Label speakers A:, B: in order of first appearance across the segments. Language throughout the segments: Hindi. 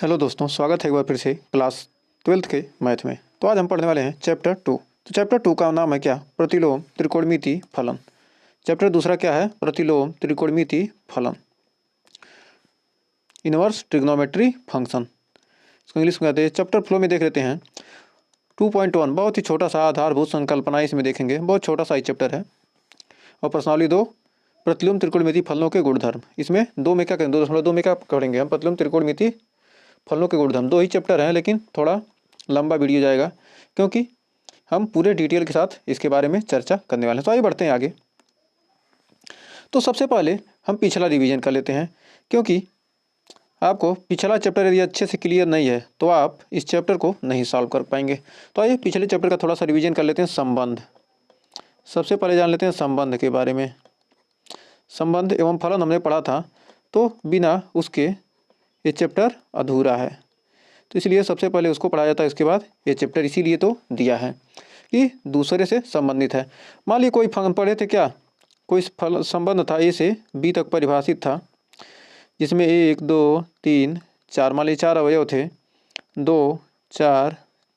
A: हेलो दोस्तों, स्वागत है एक बार फिर से क्लास 12th के मैथ में। तो आज हम पढ़ने वाले हैं चैप्टर 2। तो चैप्टर 2 का नाम है क्या? प्रतिलोम त्रिकोणमिति फलन। चैप्टर दूसरा क्या है? प्रतिलोम त्रिकोणमिति फलन, इनवर्स ट्रिग्नोमेट्री फंक्शन। इसको इंग्लिश में कहते हैं। चैप्टर फ्लो में देख लेते हैं 2.1। बहुत ही छोटा सा आधारभूत संकल्पना इसमें देखेंगे, बहुत छोटा सा ही चैप्टर है। और प्रश्नावली 2, प्रतिलोम त्रिकोणमिति फलनों के गुणधर्म। इसमें दो में क्या करेंगे, 2.2 में क्या पढ़ेंगे हम? प्रतिलोम त्रिकोणमिति फलनों के गुणधर्म। दो ही चैप्टर हैं लेकिन थोड़ा लंबा वीडियो जाएगा क्योंकि हम पूरे डिटेल के साथ इसके बारे में चर्चा करने वाले हैं। तो आइए बढ़ते हैं आगे। तो सबसे पहले हम पिछला रिवीजन कर लेते हैं, क्योंकि आपको पिछला चैप्टर यदि अच्छे से क्लियर नहीं है तो आप इस चैप्टर को नहीं सॉल्व कर पाएंगे। तो आइए पिछले चैप्टर का थोड़ा सा रिवीजन कर लेते हैं। संबंध, सबसे पहले जान लेते हैं संबंध के बारे में। संबंध एवं फलन हमने पढ़ा था, तो बिना उसके ये चैप्टर अधूरा है, तो इसलिए सबसे पहले उसको पढ़ाया जाता है। इसके बाद ये चैप्टर इसीलिए तो दिया है कि दूसरे से संबंधित है। मान लीजिए कोई फलन पढ़े थे, क्या कोई फल संबंध था ए से बी तक परिभाषित था, जिसमें 1 2 3 4 मान लीजिए 4 अवयव थे, 2 4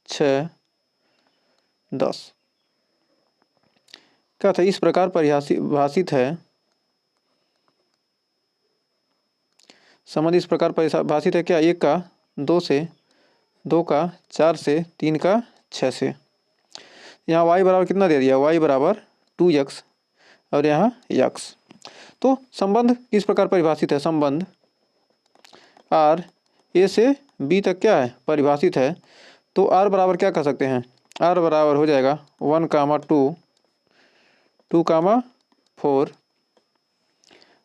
A: 6 10। क्या था? इस प्रकार परिभाषित है संबंध। इस प्रकार परिभाषित है क्या? 1 का 2 से, 2 का 4 से, 3 का 6 से। यहाँ y बराबर कितना दे दिया? y बराबर 2x और यहाँ x। तो संबंध किस प्रकार परिभाषित है? संबंध r a से b तक क्या है? परिभाषित है। तो r बराबर क्या कर सकते हैं? r बराबर हो जाएगा 1, 2, 2, 4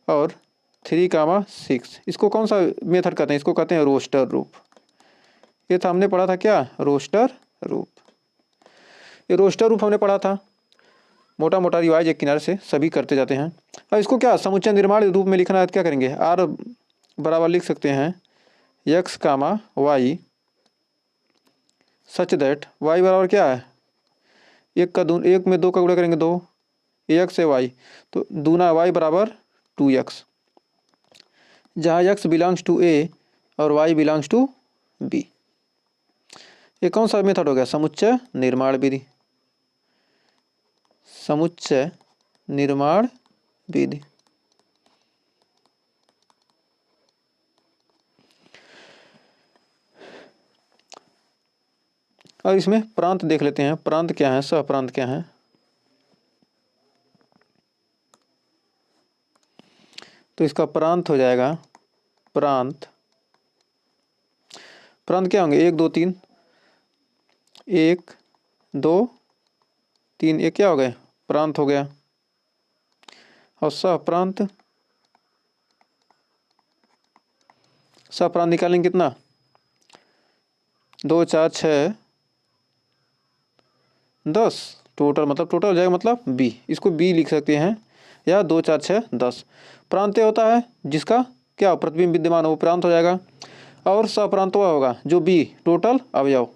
A: और 3, 6। इसको कौन सा मेथड कहते हैं? इसको कहते हैं रोस्टर रूप। ये था, हमने पढ़ा था क्या? रोस्टर रूप। ये रोस्टर रूप हमने पढ़ा था। मोटा मोटा रिवाइज एक किनारे से सभी करते जाते हैं। अब इसको क्या समुच्चय निर्माण रूप में लिखना है तो क्या करेंगे? r बराबर लिख सकते हैं x, y such that y बराबर क्या है? 1 में 2 का गुणा करेंगे 2, x से y, तो दूना y बराबर 2x, जहाँ x बिलोंग्स टू a और y बिलोंग्स टू b। ये कौन सा मेथड हो गया? समुच्चय निर्माण विधि। समुच्चय निर्माण विधि। और इसमें प्रांत देख लेते हैं। प्रांत क्या है? सहप्रांत क्या है? तो इसका प्रांत हो जाएगा, प्रांत क्या होंगे? 1 2 3, 1 2 3, ये क्या हो गए? प्रांत हो गया। और सहप्रांत निकालेंगे कितना? 2 4 6 10, टोटल मतलब टोटल हो जाएगा, मतलब b। इसको b लिख सकते हैं, या 2 4 6 10। प्रांत होता है जिसका क्या प्रतिबिंब विद्यमान हो, प्रांत हो जाएगा। और सप्रांत वह होगा जो b टोटल अवयव,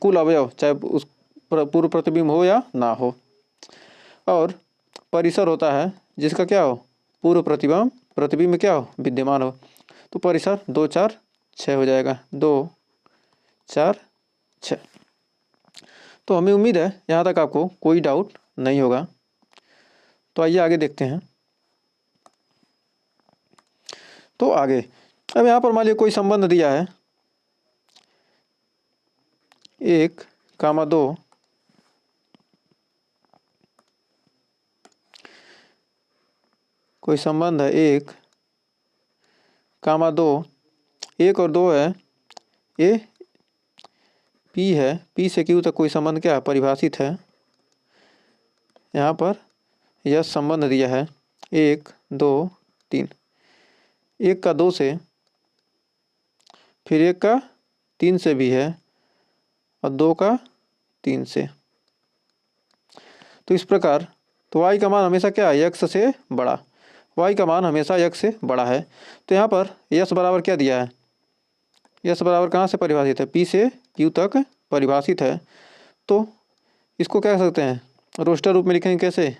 A: कुल अवयव, चाहे उस पूर्व प्रतिबिंब हो या ना हो। और परिसर होता है जिसका क्या हो? पूर्व प्रतिबिंब क्या हो? विद्यमान हो। तो परिसर 2 4 6 हो जाएगा, 2 4 6। तो हमें उम्मीद है यहाँ तक आपको कोई डाउट नहीं होगा। तो आइए आगे देखते हैं। तो आगे अब यहाँ पर मान लीजिए कोई संबंध दिया है 1, 2, कोई संबंध है 1, 2, 1 और 2 है, ये P है, P से Q तक कोई संबंध क्या है? परिभाषित है। यहाँ पर यह संबंध दिया है 1 2 3, 1 का 2 से, फिर 1 का 3 से भी है, और 2 का 3 से। तो इस प्रकार तो y का मान हमेशा क्या है? x से बड़ा। y का मान हमेशा x से बड़ा है। तो यहाँ पर s बराबर क्या दिया है? s बराबर कहाँ से परिभाषित है? P से Q तक परिभाषित है। तो इसको क्या कह सकते हैं? रोस्टर रूप में लिखेंगे कैसे?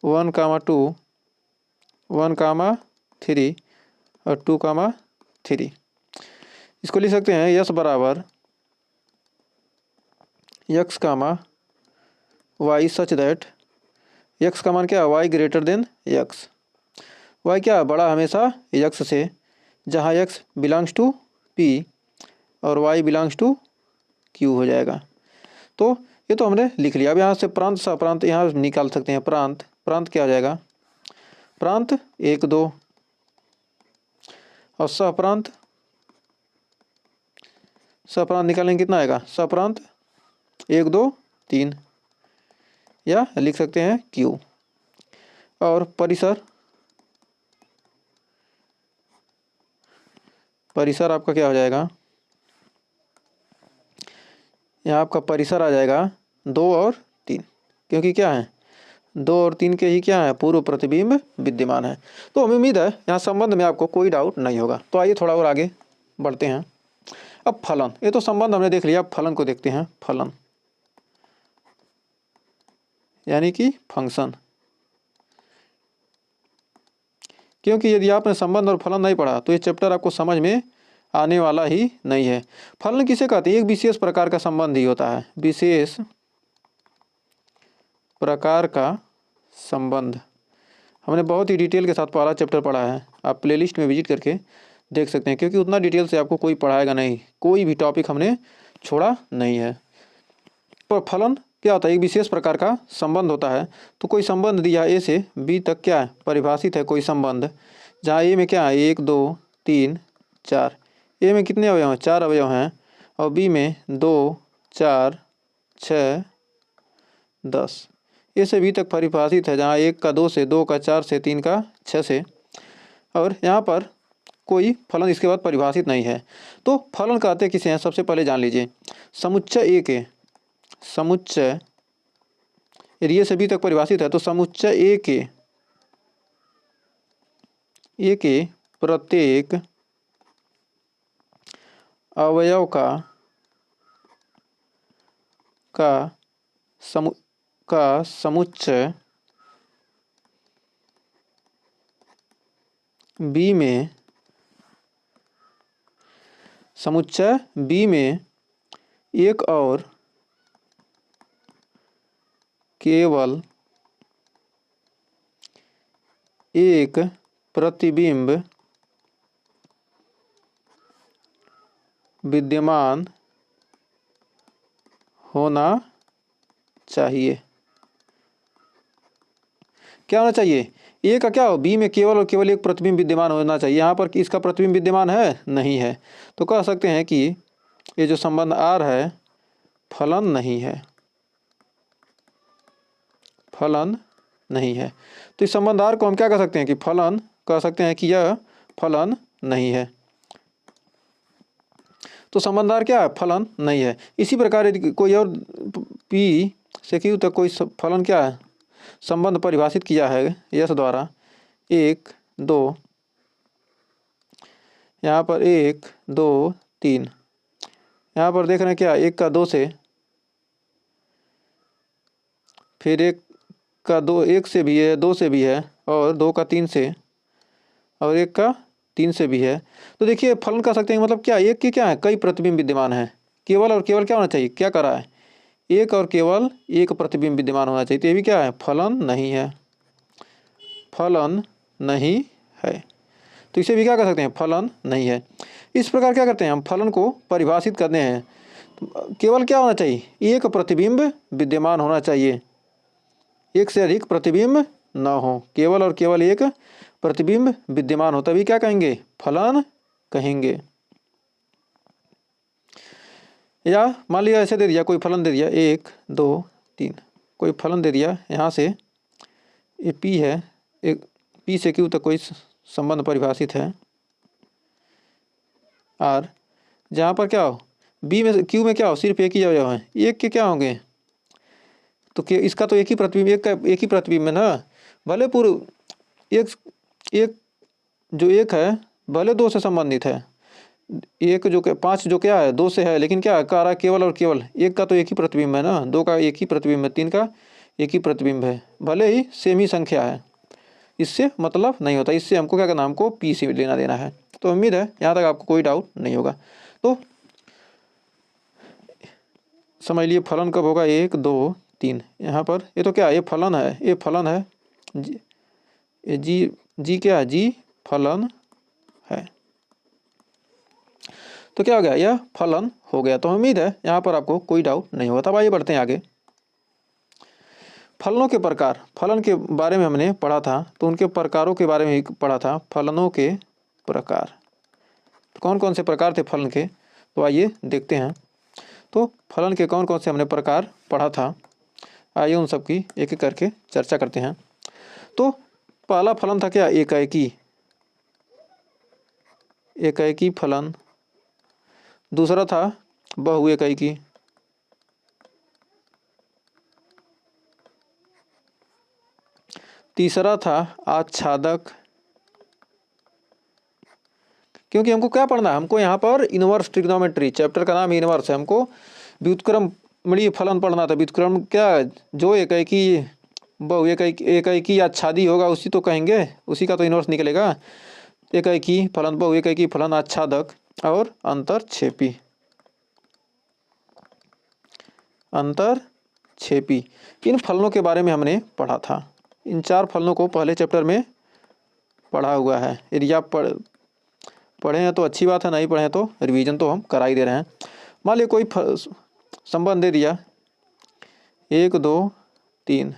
A: 1, 2, 1, 3 और 2, 3। इसको लिख सकते हैं यस बराबर x comma y such that x का मान क्या है, y greater than x. Y क्या है, बड़ा हमेशा यक्स से, जहाँ यक्स बिलोंग्स टू पी और वाई बिलोंग्स टू क्यू हो जाएगा। तो ये तो हमने लिख लिया। अब यहाँ से प्रांत सप्रांत यहाँ निकाल सकते हैं। प्रांत प्रांत क्या हो जाएगा, प्रांत 1 2 और सप्रांत सप्रांत निकालेंगे कितना आएगा, सप्रांत 1 2 3 या लिख सकते हैं क्यू। और परिसर परिसर आपका क्या हो जाएगा, यहाँ आपका परिसर आ जाएगा 2 और 3, क्योंकि क्या है 2 और 3 के ही क्या है पूर्व प्रतिबिंब विद्यमान है। तो हमें उम्मीद है यहाँ संबंध में आपको कोई डाउट नहीं होगा। तो आइए थोड़ा और आगे बढ़ते हैं। अब फलन, ये तो संबंध हमने देख लिया। अब फलन को देखते हैं। फलन यानी कि फंक्शन, क्योंकि यदि आपने संबंध और फलन नहीं पढ़ा तो ये चैप्टर आपको समझ में आने वाला ही नहीं है। फलन किसे कहते हैं, एक विशेष प्रकार का संबंध ही होता है, विशेष प्रकार का संबंध। हमने बहुत ही डिटेल के साथ पहला चैप्टर पढ़ा है, आप प्लेलिस्ट में विजिट करके देख सकते हैं, क्योंकि उतना डिटेल से आपको कोई पढ़ाएगा नहीं, कोई भी टॉपिक हमने छोड़ा नहीं है। तो फलन क्या होता है, एक विशेष प्रकार का संबंध होता है। तो कोई संबंध दिया ए से बी तक क्या है परिभाषित है कोई संबंध, जहाँ ए में क्या है 1 2 3 4, ए में कितने अवयव हैं 4 अवयव हैं, और बी में 2 4 6 10, ए से बी तक परिभाषित है, जहाँ 1 का 2 से, 2 का 4 से, 3 का 6 से, और यहाँ पर कोई फलन इसके बाद परिभाषित नहीं है। तो फलन कहते किसे हैं, सबसे पहले जान लीजिए। समुच्चय ए के, समुच्चय यदि ए से बी तक परिभाषित है तो समुच्चय ए के प्रत्येक अवयव का समुच्चय बी में, समुच्चय बी में एक और केवल एक प्रतिबिंब विद्यमान होना चाहिए। क्या होना चाहिए, ए का क्या हो, बी में केवल और केवल एक प्रतिबिंब विद्यमान होना चाहिए। यहाँ पर इसका प्रतिबिंब विद्यमान है नहीं है, तो कह सकते हैं कि ये जो संबंध आर है फलन नहीं है, फलन नहीं है। तो इस संबंध आर को हम क्या कह सकते हैं कि फलन कह सकते हैं कि यह फलन नहीं है। तो संबंध आर क्या है, फलन नहीं है। इसी प्रकार यदि कोई और पी से क्यू तक कोई फलन क्या है संबंध परिभाषित किया है यस द्वारा, 1 2, यहाँ पर 1 2 3, यहाँ पर देख रहे हैं क्या 1 का 2 से, फिर 1 का 2 1 से भी है 2 से भी है, और 2 का 3 से, और 1 का 3 से भी है। तो देखिए फलन कह सकते हैं मतलब क्या, एक के क्या है कई प्रतिबिंब विद्यमान है, केवल और केवल क्या होना चाहिए, क्या कह रहा है एक और केवल एक प्रतिबिंब विद्यमान होना चाहिए। तो ये भी क्या है फलन नहीं है, फलन नहीं है। तो इसे भी क्या कर सकते हैं फलन नहीं है। इस प्रकार क्या करते हैं हम फलन को परिभाषित करते हैं, तो केवल क्या होना चाहिए एक प्रतिबिंब विद्यमान होना चाहिए, एक से अधिक प्रतिबिंब न हो, केवल और केवल एक प्रतिबिंब विद्यमान हो, तभी क्या कहेंगे फलन कहेंगे। या मान लिया ऐसे दे दिया, कोई फलन दे दिया 1 2 3, कोई फलन दे दिया यहाँ से ये पी है, एक पी से क्यू तक कोई संबंध परिभाषित है आर, जहाँ पर क्या हो बी में क्यू में क्या हो सिर्फ एक ही अवयव है, एक के क्या होंगे, तो इसका तो एक ही प्रतिबिंब, एक ही प्रतिबिंब है ना, भले पूर्व एक जो एक है भले 2 से संबंधित है, एक जो 5 जो क्या है 2 से है, लेकिन क्या कह रहा है केवल और केवल एक का तो एक ही प्रतिबिंब है ना, 2 का एक ही प्रतिबिंब है, 3 का एक ही प्रतिबिंब है, भले ही सेम ही संख्या है, इससे मतलब नहीं होता। इससे हमको क्या करना, हमको पी से लेना देना है। तो उम्मीद है यहाँ तक आपको कोई डाउट नहीं होगा। तो समझ लिए फलन कब होगा, 1 2 3। यहाँ पर ये तो क्या है, ये फलन है, ये फलन है जी, ये जी क्या है, जी फलन है। तो क्या हो गया, यह फलन हो गया। तो उम्मीद है यहाँ पर आपको कोई डाउट नहीं होगा। तब आइए बढ़ते हैं आगे। फलनों के प्रकार, फलन के बारे में हमने पढ़ा था, तो उनके प्रकारों के बारे में ही पढ़ा था। फलनों के प्रकार, तो कौन कौन से प्रकार थे फलन के, तो आइए देखते हैं। तो फलन के कौन कौन से हमने प्रकार पढ़ा था, आइए उन सब की एक एक करके चर्चा करते हैं। तो पहला फलन था क्या, एकाएकी, एकाएकी फलन। दूसरा था बहु एकाएकी। तीसरा था आच्छादक। क्योंकि हमको क्या पढ़ना है, हमको यहाँ पर इनवर्स ट्रिग्नोमेट्री, चैप्टर का नाम इनवर्स है, हमको व्युत्क्रमणीय फलन पढ़ना था। व्युत्क्रम क्या, जो एकाएकी बहु एकाएकी आच्छादी होगा उसी तो कहेंगे, उसी का तो इनवर्स निकलेगा। एकाएकी फलन, बहु एकाएकी फलन, आच्छादक और अंतरक्षेपी। अंतरक्षेपी, इन फलनों के बारे में हमने पढ़ा था। इन 4 फलनों को पहले चैप्टर में पढ़ा हुआ है। यदि आप पढ़े हैं तो अच्छी बात है, नहीं पढ़े हैं तो रिवीजन तो हम करा ही दे रहे हैं। मान लिया कोई संबंध दे दिया 1 2 3,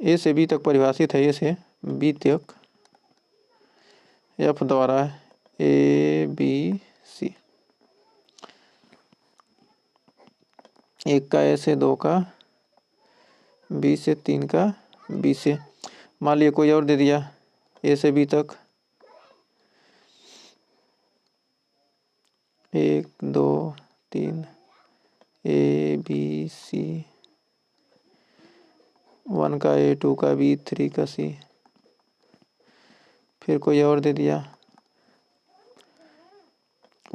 A: ए से बी तक परिभाषित है, ए से बी तक, एफ द्वारा ए बी सी, 1 का ए से 2 का, बी से 3 का, बी से। मान लिया कोई और दे दिया ए से बी तक 1 2 3, ए बी सी, 1 का ए, 2 का बी, 3 का सी। फिर कोई और दे दिया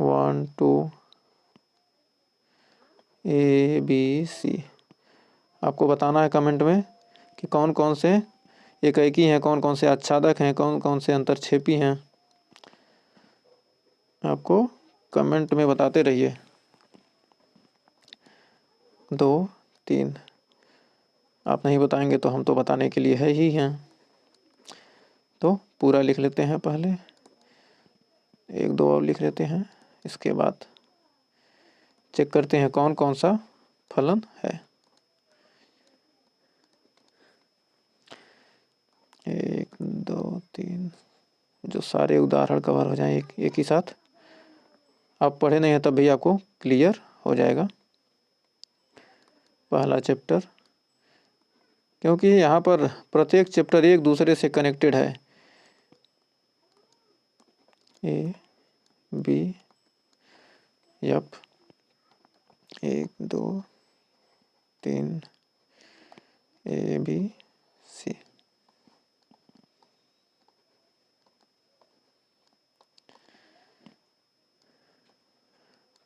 A: 1 2 ए बी सी। आपको बताना है कमेंट में कि कौन कौन से एकाएकी हैं, कौन कौन से आच्छादक हैं, कौन कौन से अंतरक्षेपी हैं। आपको कमेंट में बताते रहिए। 2 3, आप नहीं बताएंगे तो हम तो बताने के लिए है ही हैं। तो पूरा लिख लेते हैं पहले, 1 2 और लिख लेते हैं, इसके बाद चेक करते हैं कौन कौन सा फलन है। 1 2 3, जो सारे उदाहरण कवर हो जाएं एक ही साथ। आप पढ़े नहीं हैं तब भी आपको क्लियर हो जाएगा पहला चैप्टर, क्योंकि यहाँ पर प्रत्येक चैप्टर एक दूसरे से कनेक्टेड है। A B F, 1 2 3, A B C.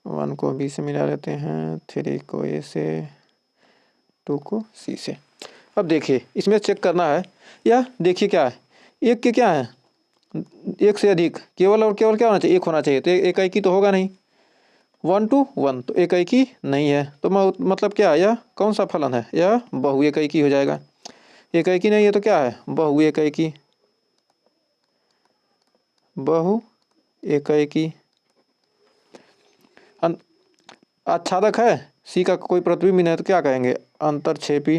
A: One को बी से मिला लेते हैं, 3 को ए से, 2 को सी से। अब देखिए इसमें चेक करना है, या देखिए क्या है, एक के क्या है, एक से अधिक, केवल और केवल क्या होना चाहिए, एक होना चाहिए। तो एकाएकी तो होगा नहीं, 1 to 1 तो एकाएकी नहीं है। तो मतलब क्या है, यह कौन सा फलन है, यह बहु एकाएकी हो जाएगा। एकाएकी नहीं है तो क्या है, बहु एकाएकी, बहु एकाएकी। आच्छादक है, सी का कोई प्रतिबिंब नहीं है तो क्या कहेंगे, अंतरक्षेपी,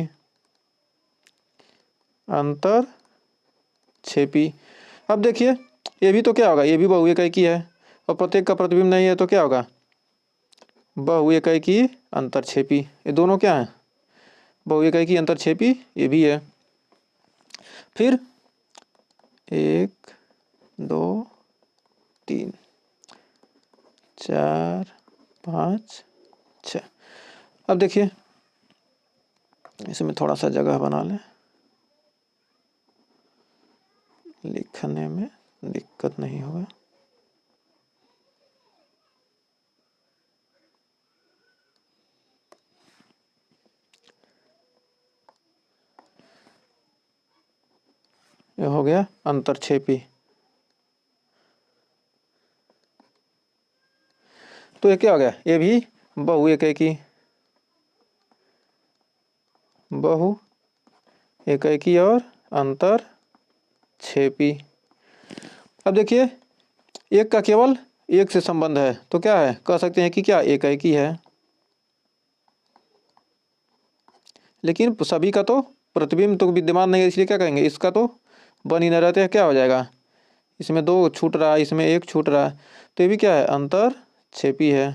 A: अंतरक्षेपी। अब देखिए ये भी तो क्या होगा, ये भी बहु एकाएकी है, और प्रत्येक का प्रतिबिंब नहीं है तो क्या होगा, बहु एकाएकी अंतरक्षेपी। ये दोनों क्या है, बहु एकाएकी अंतरक्षेपी, ये भी है। फिर 1 2 3 4 5 6। अब देखिए इसमें थोड़ा सा जगह बना लें, लिखने में दिक्कत नहीं होगा। ये हो गया अंतरक्षेपी। तो ये क्या हो गया, ये भी बहु एकेकी, बहु एकेकी और अंतर छेपी। अब देखिए एक का केवल एक से संबंध है तो क्या है, कह सकते हैं कि क्या एकेकी है, लेकिन सभी का तो प्रतिबिंब तो विद्यमान नहीं है, इसलिए क्या कहेंगे, इसका तो बन ही न रहते हैं, क्या हो जाएगा, इसमें दो छूट रहा है, इसमें एक छूट रहा है, तो ये भी क्या है, अंतर छेपी है।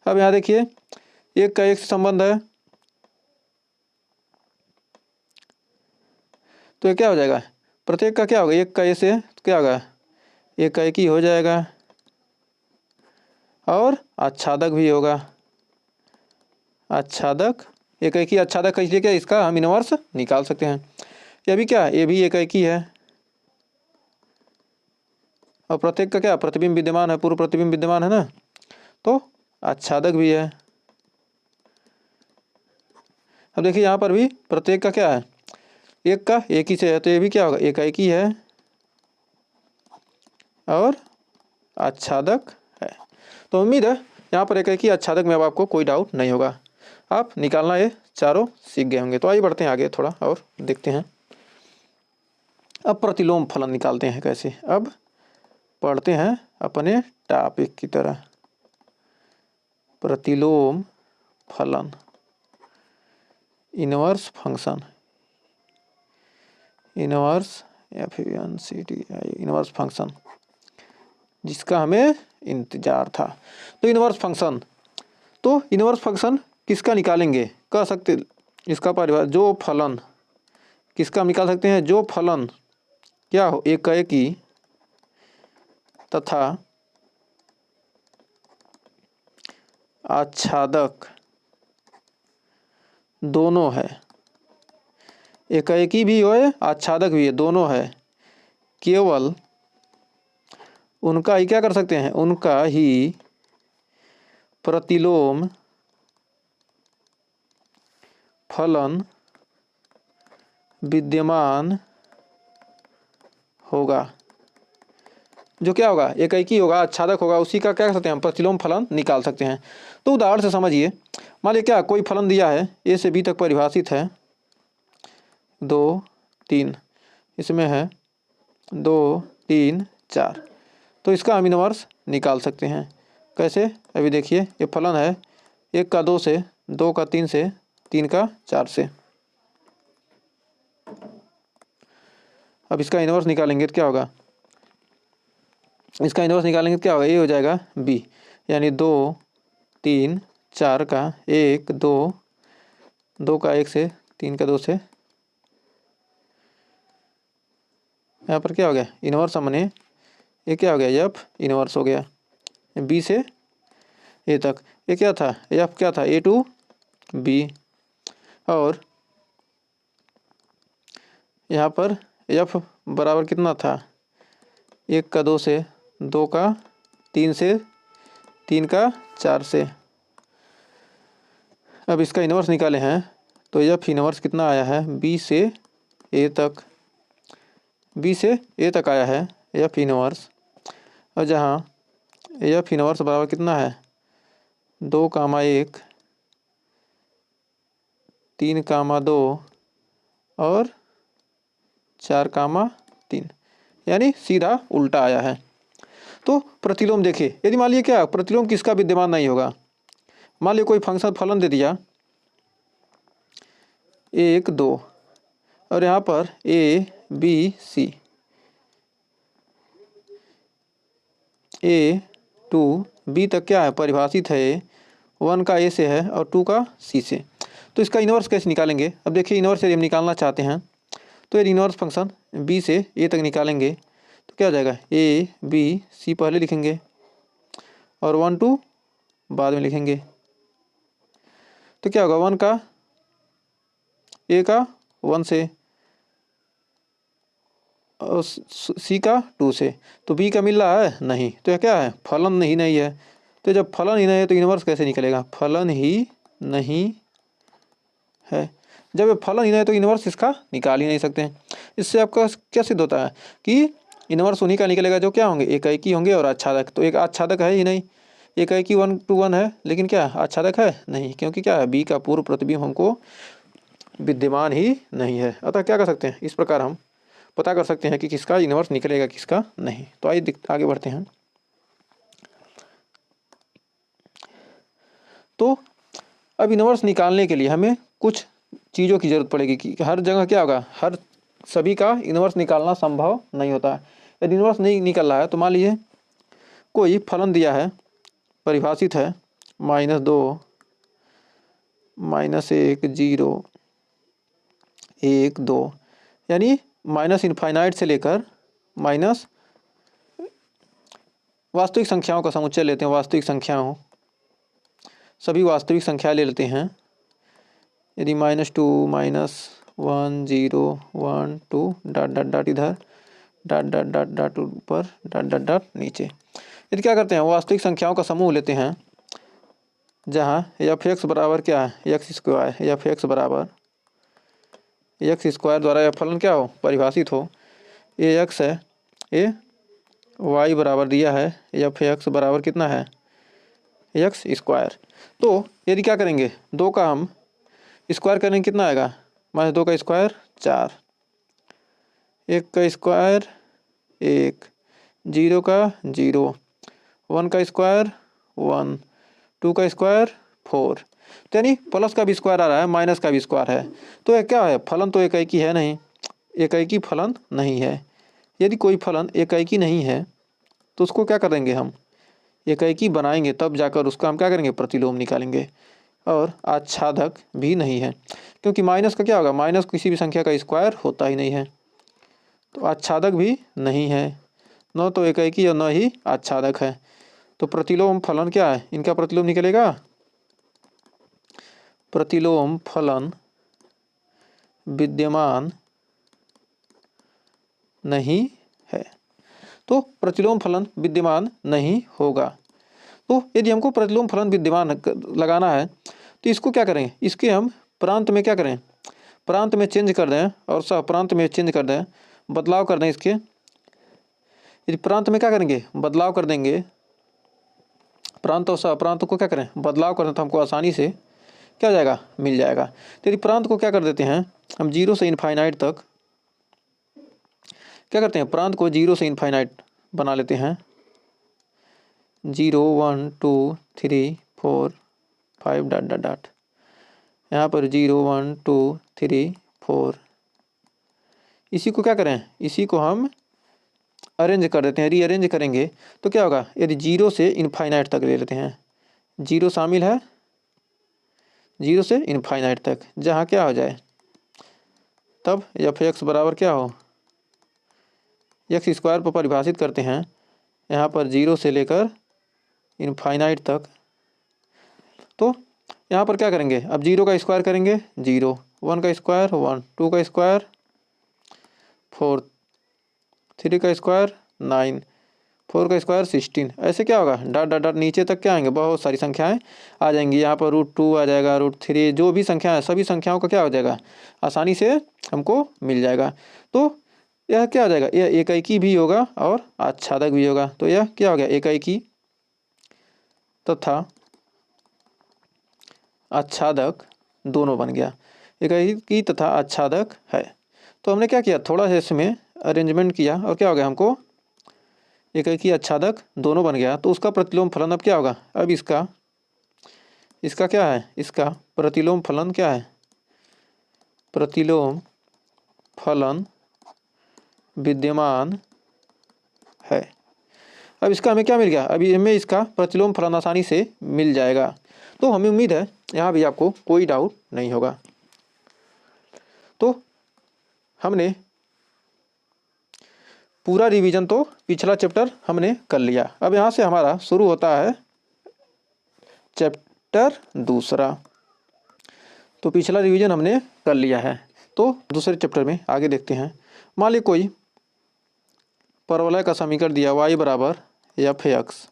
A: अब यहाँ देखिए एक का एक से संबंध है तो ये क्या हो जाएगा, प्रत्येक का क्या होगा, एक का ए से तो क्या होगा, एक का एक ही हो जाएगा और आच्छादक भी होगा, आच्छादक एक ही आच्छादक का, इसलिए क्या इसका हम इनवर्स निकाल सकते हैं। ये भी क्या है, ये भी एक ही है और प्रत्येक का क्या प्रतिबिंब विद्यमान है, पूर्व प्रतिबिंब विद्यमान है ना, तो आच्छादक भी है। अब देखिए यहाँ पर भी प्रत्येक का क्या है, एक का एक ही से है तो ये भी क्या होगा, एक ही है और आच्छादक है। तो उम्मीद है यहाँ पर एक ही आच्छादक में अब आपको कोई डाउट नहीं होगा, आप निकालना ये चारों सीख गए होंगे। तो आइए बढ़ते हैं आगे थोड़ा और देखते हैं। अब प्रतिलोम फलन निकालते हैं कैसे, अब पढ़ते हैं अपने टॉपिक की तरह। प्रतिलोम फलन, inverse function, inverse inverse function जिसका हमें इंतजार था। तो इनवर्स फंक्शन, तो इनवर्स फंक्शन किसका निकालेंगे, कह सकते इसका परिभाषा, जो फलन किसका हम निकाल सकते हैं, जो फलन क्या हो, एकेकी तथा आच्छादक दोनों है, एकेकी भी है आच्छादक भी है, दोनों है, केवल उनका ही क्या कर सकते हैं, उनका ही प्रतिलोम फलन विद्यमान होगा। जो क्या होगा, एक ही होगा, आच्छादक होगा, उसी का क्या कर सकते हैं हम प्रतिलोम फलन निकाल सकते हैं। तो उदाहरण से समझिए, मान लीजिए क्या कोई फलन दिया है, ए से बी तक परिभाषित है, 2 3, इसमें है 2 3 4, तो इसका हम इनवर्स निकाल सकते हैं। कैसे, अभी देखिए ये फलन है 1 का 2 से, 2 का 3 से, 3 का 4 से। अब इसका इनवर्स निकालेंगे तो क्या होगा, इसका इनवर्स निकालेंगे तो क्या होगा, ये हो जाएगा बी, यानी 2 3 4 का 1 2, 2 का 1 से, 3 का 2 से, यहाँ पर क्या हो गया इनवर्स, हमने ये क्या हो गया, एफ इनवर्स हो गया, बी से ए तक, ये क्या था, एफ क्या था, ए टू बी, और यहाँ पर एफ बराबर कितना था, 1 का 2 से, 2 का 3 से, 3 का 4 से। अब इसका इनवर्स निकाले हैं तो एफ इनवर्स कितना आया है, बी से ए तक, बी से ए तक आया है एफ इनवर्स, और जहाँ एफ इनवर्स बराबर कितना है, 2 कामा 1, 3 कामा 2 और 4 कामा 3, यानी सीधा उल्टा आया है। तो प्रतिलोम देखिए, यदि मान लीजिए क्या प्रतिलोम किसका विद्यमान नहीं होगा, मान लीजिए कोई फंक्शन फलन दे दिया 1 2 और यहाँ पर A B C, A to B तक क्या है परिभाषित है, 1 का ए से है और 2 का सी से। तो इसका इनवर्स कैसे निकालेंगे, अब देखिए इनवर्स यदि हम निकालना चाहते हैं तो यदि इनवर्स फंक्शन बी से ए तक निकालेंगे तो क्या हो जाएगा, ए बी सी पहले लिखेंगे और 1 2 बाद में लिखेंगे, तो क्या होगा 1 का ए का 1 से और सी का 2 से, तो बी का मिल रहा है नहीं, तो यह क्या है फलन ही नहीं है। तो जब फलन ही नहीं है तो इनवर्स कैसे निकलेगा, फलन ही नहीं है, जब फलन ही नहीं है तो इनवर्स इसका निकाल ही नहीं सकते हैं। इससे आपका क्या सिद्ध होता है कि इनवर्स उन्हीं का निकलेगा जो क्या होंगे, एकाएकी होंगे और आच्छादक। तो एक आच्छादक है ही नहीं, एकाएकी 1 to 1 है, लेकिन क्या आच्छादक है नहीं, क्योंकि क्या है बी का पूर्व प्रतिबिंब हमको विद्यमान ही नहीं है। अतः क्या कर सकते हैं, इस प्रकार हम पता कर सकते हैं कि किसका इनवर्स निकलेगा किसका नहीं। तो आइए आगे बढ़ते हैं। तो अब इनवर्स निकालने के लिए हमें कुछ चीज़ों की जरूरत पड़ेगी कि हर जगह क्या होगा, हर सभी का इनवर्स निकालना संभव नहीं होता है। यदि इनवर्स नहीं निकल रहा है तो मान लीजिए कोई फलन दिया है, परिभाषित है -2 -1 0 1 2, यानी माइनस इनफाइनाइट से लेकर माइनस वास्तविक संख्याओं का समुच्चय लेते हैं, वास्तविक संख्याओं सभी वास्तविक संख्या ले लेते हैं। यदि -2 -1 0 1 2 डॉट डॉट डॉट इधर डॉट डॉट डॉट डॉट ऊपर डॉट डॉट डॉट नीचे, यदि क्या करते हैं वास्तविक संख्याओं का समूह लेते हैं जहाँ f(x) बराबर क्या है x², f(x) बराबर x² द्वारा यह फलन क्या हो परिभाषित हो, ax है, a y बराबर दिया है f(x) बराबर कितना है x²। तो यदि क्या करेंगे 2 का हम स्क्वायर करेंगे कितना आएगा, -2 का स्क्वायर 4, 1 का स्क्वायर 1, 0 का 0, 1 का स्क्वायर 1, 2 का स्क्वायर 4। तो यानी प्लस का भी स्क्वायर आ रहा है, माइनस का भी स्क्वायर है। तो यह क्या है, फलन तो एकाएकी है नहीं, एकाएकी फलन नहीं है। यदि कोई फलन एकाएकी नहीं है तो उसको क्या करेंगे, हम एकाएकी बनाएंगे, तब जाकर उसका हम क्या करेंगे प्रतिलोम निकालेंगे। और आच्छादक भी नहीं है, क्योंकि माइनस का क्या होगा, माइनस किसी भी संख्या का स्क्वायर होता ही नहीं है। तो आच्छादक भी नहीं है, न तो एकाएकी और न ही आच्छादक है। तो प्रतिलोम फलन क्या है, इनका प्रतिलोम निकलेगा, प्रतिलोम फलन विद्यमान नहीं है। तो प्रतिलोम फलन विद्यमान नहीं होगा। तो यदि हमको प्रतिलोम फलन विद्यमान लगाना है तो इसको क्या करें, इसके हम प्रांत में क्या करें, प्रांत में चेंज कर दें और सहप्रांत में चेंज कर दें, बदलाव कर दें इसके। यदि प्रांत में क्या करेंगे बदलाव कर देंगे, प्रांत और सहप्रांत को क्या करें बदलाव कर दें, तो हमको आसानी से क्या हो जाएगा मिल जाएगा। तो यदि प्रांत को क्या कर देते हैं हम 0 से इनफाइनाइट तक क्या करते हैं, प्रांत को 0 से इनफाइनाइट बना लेते हैं, 0 1 2 3 4 5 डॉट डॉट डॉट, यहाँ पर 0 1 2 3 4। इसी को क्या करें, इसी को हम अरेंज कर देते हैं, रीअरेंज करेंगे तो क्या होगा, यदि 0 से इनफाइनाइट तक ले लेते हैं, 0 शामिल है 0 से इनफाइनाइट तक, जहाँ क्या हो जाए तब f(x) बराबर क्या हो x² पर परिभाषित करते हैं, यहाँ पर 0 से लेकर इनफाइनाइट तक। तो यहाँ पर क्या करेंगे, अब 0 का स्क्वायर करेंगे 0, 1 का स्क्वायर 1, 2 का स्क्वायर 4, 3 का स्क्वायर 9, 4 का स्क्वायर 16। ऐसे क्या होगा डॉट डॉट डॉट नीचे तक क्या आएंगे, बहुत सारी संख्याएं आ जाएंगी। यहाँ पर √2 आ जाएगा, √3, जो भी संख्या है सभी संख्याओं का क्या हो जाएगा आसानी से हमको मिल जाएगा। तो यह क्या हो जाएगा, यह एकाएकी भी होगा और आच्छादक भी होगा। तो यह क्या हो गया, एकाएकी तथा आच्छादक दोनों बन गया, एकाएकी तथा आच्छादक है। तो हमने क्या किया, थोड़ा सा इसमें अरेंजमेंट किया और क्या हो गया, हमको एकाएकी आच्छादक दोनों बन गया। तो उसका प्रतिलोम फलन अब क्या होगा, अब इसका क्या है, इसका प्रतिलोम फलन क्या है, प्रतिलोम फलन विद्यमान है। अब इसका हमें क्या मिल गया, अभी हमें इसका प्रतिलोम फलन आसानी से मिल जाएगा। तो हमें उम्मीद है यहाँ भी आपको कोई डाउट नहीं होगा। तो हमने पूरा रिवीजन तो पिछला चैप्टर हमने कर लिया। अब यहाँ से हमारा शुरू होता है चैप्टर दूसरा। तो पिछला रिवीजन हमने कर लिया है, तो दूसरे चैप्टर में आगे देखते हैं। मान ली कोई परवलय का समीकरण दिया y बराबर f(x)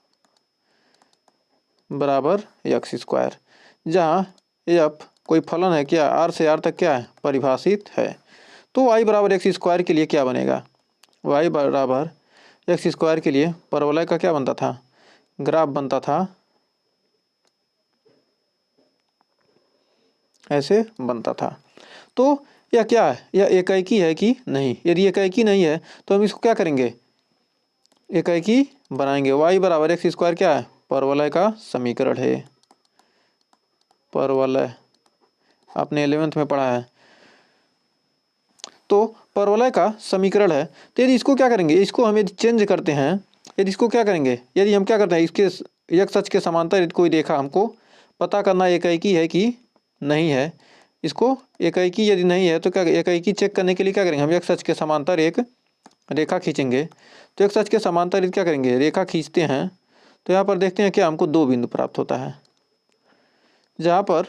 A: बराबर x², जहाँ f कोई फलन है क्या r से r तक क्या है परिभाषित है। तो y बराबर x² के लिए क्या बनेगा, y बराबर एक्स स्क्वायर के लिए परवलय का क्या बनता था, ग्राफ बनता था, ऐसे बनता था। तो यह क्या है, यह एकाएकी है कि नहीं? यदि एकाएकी नहीं है तो हम इसको क्या करेंगे, एकाएकी बनाएंगे। y बराबर एक्स स्क्वायर क्या है, परवलय का समीकरण है। परवलय आपने 11th में पढ़ा है। तो परवलय का समीकरण है। तो यदि इसको क्या करेंगे, इसको हम यदि चेंज करते हैं, यदि इसको क्या करेंगे, यदि हम क्या करते हैं, इसके x अक्ष के समांतर यदि कोई रेखा हमको पता करना एकाएकी है कि नहीं है, इसको एकाएकी यदि नहीं है तो क्या, एकाएकी चेक करने के लिए क्या करेंगे, हम x अक्ष के समांतर एक रेखा खींचेंगे। तो x अक्ष के समांतर यदि क्या करेंगे, रेखा खींचते हैं, तो यहाँ पर देखते हैं क्या हमको दो बिंदु प्राप्त होता है। जहाँ पर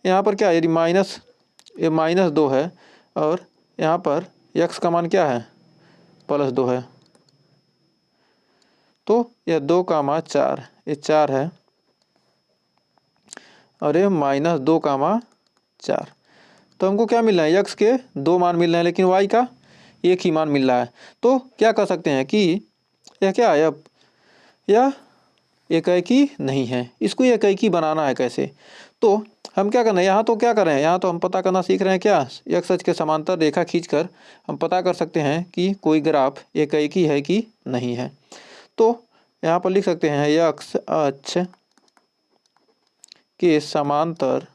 A: यहाँ पर क्या है, यदि -2 है और यहाँ पर x का मान क्या है, +2 है, तो यह 2,4 ये 4 है और ये -2,4। तो हमको क्या मिल रहा है, x के दो मान मिल रहे हैं लेकिन y का एक ही मान मिल रहा है। तो क्या कर सकते हैं कि यह क्या है, यह एकाएकी नहीं है। इसको एकाएकी बनाना है कैसे, तो हम क्या करना है, यहाँ तो क्या कर रहे हैं, यहाँ तो हम पता करना सीख रहे हैं क्या, x अक्ष के समांतर रेखा खींचकर हम पता कर सकते हैं कि कोई ग्राफ एकाएकी है कि नहीं है। तो यहाँ पर लिख सकते हैं x अक्ष के समांतर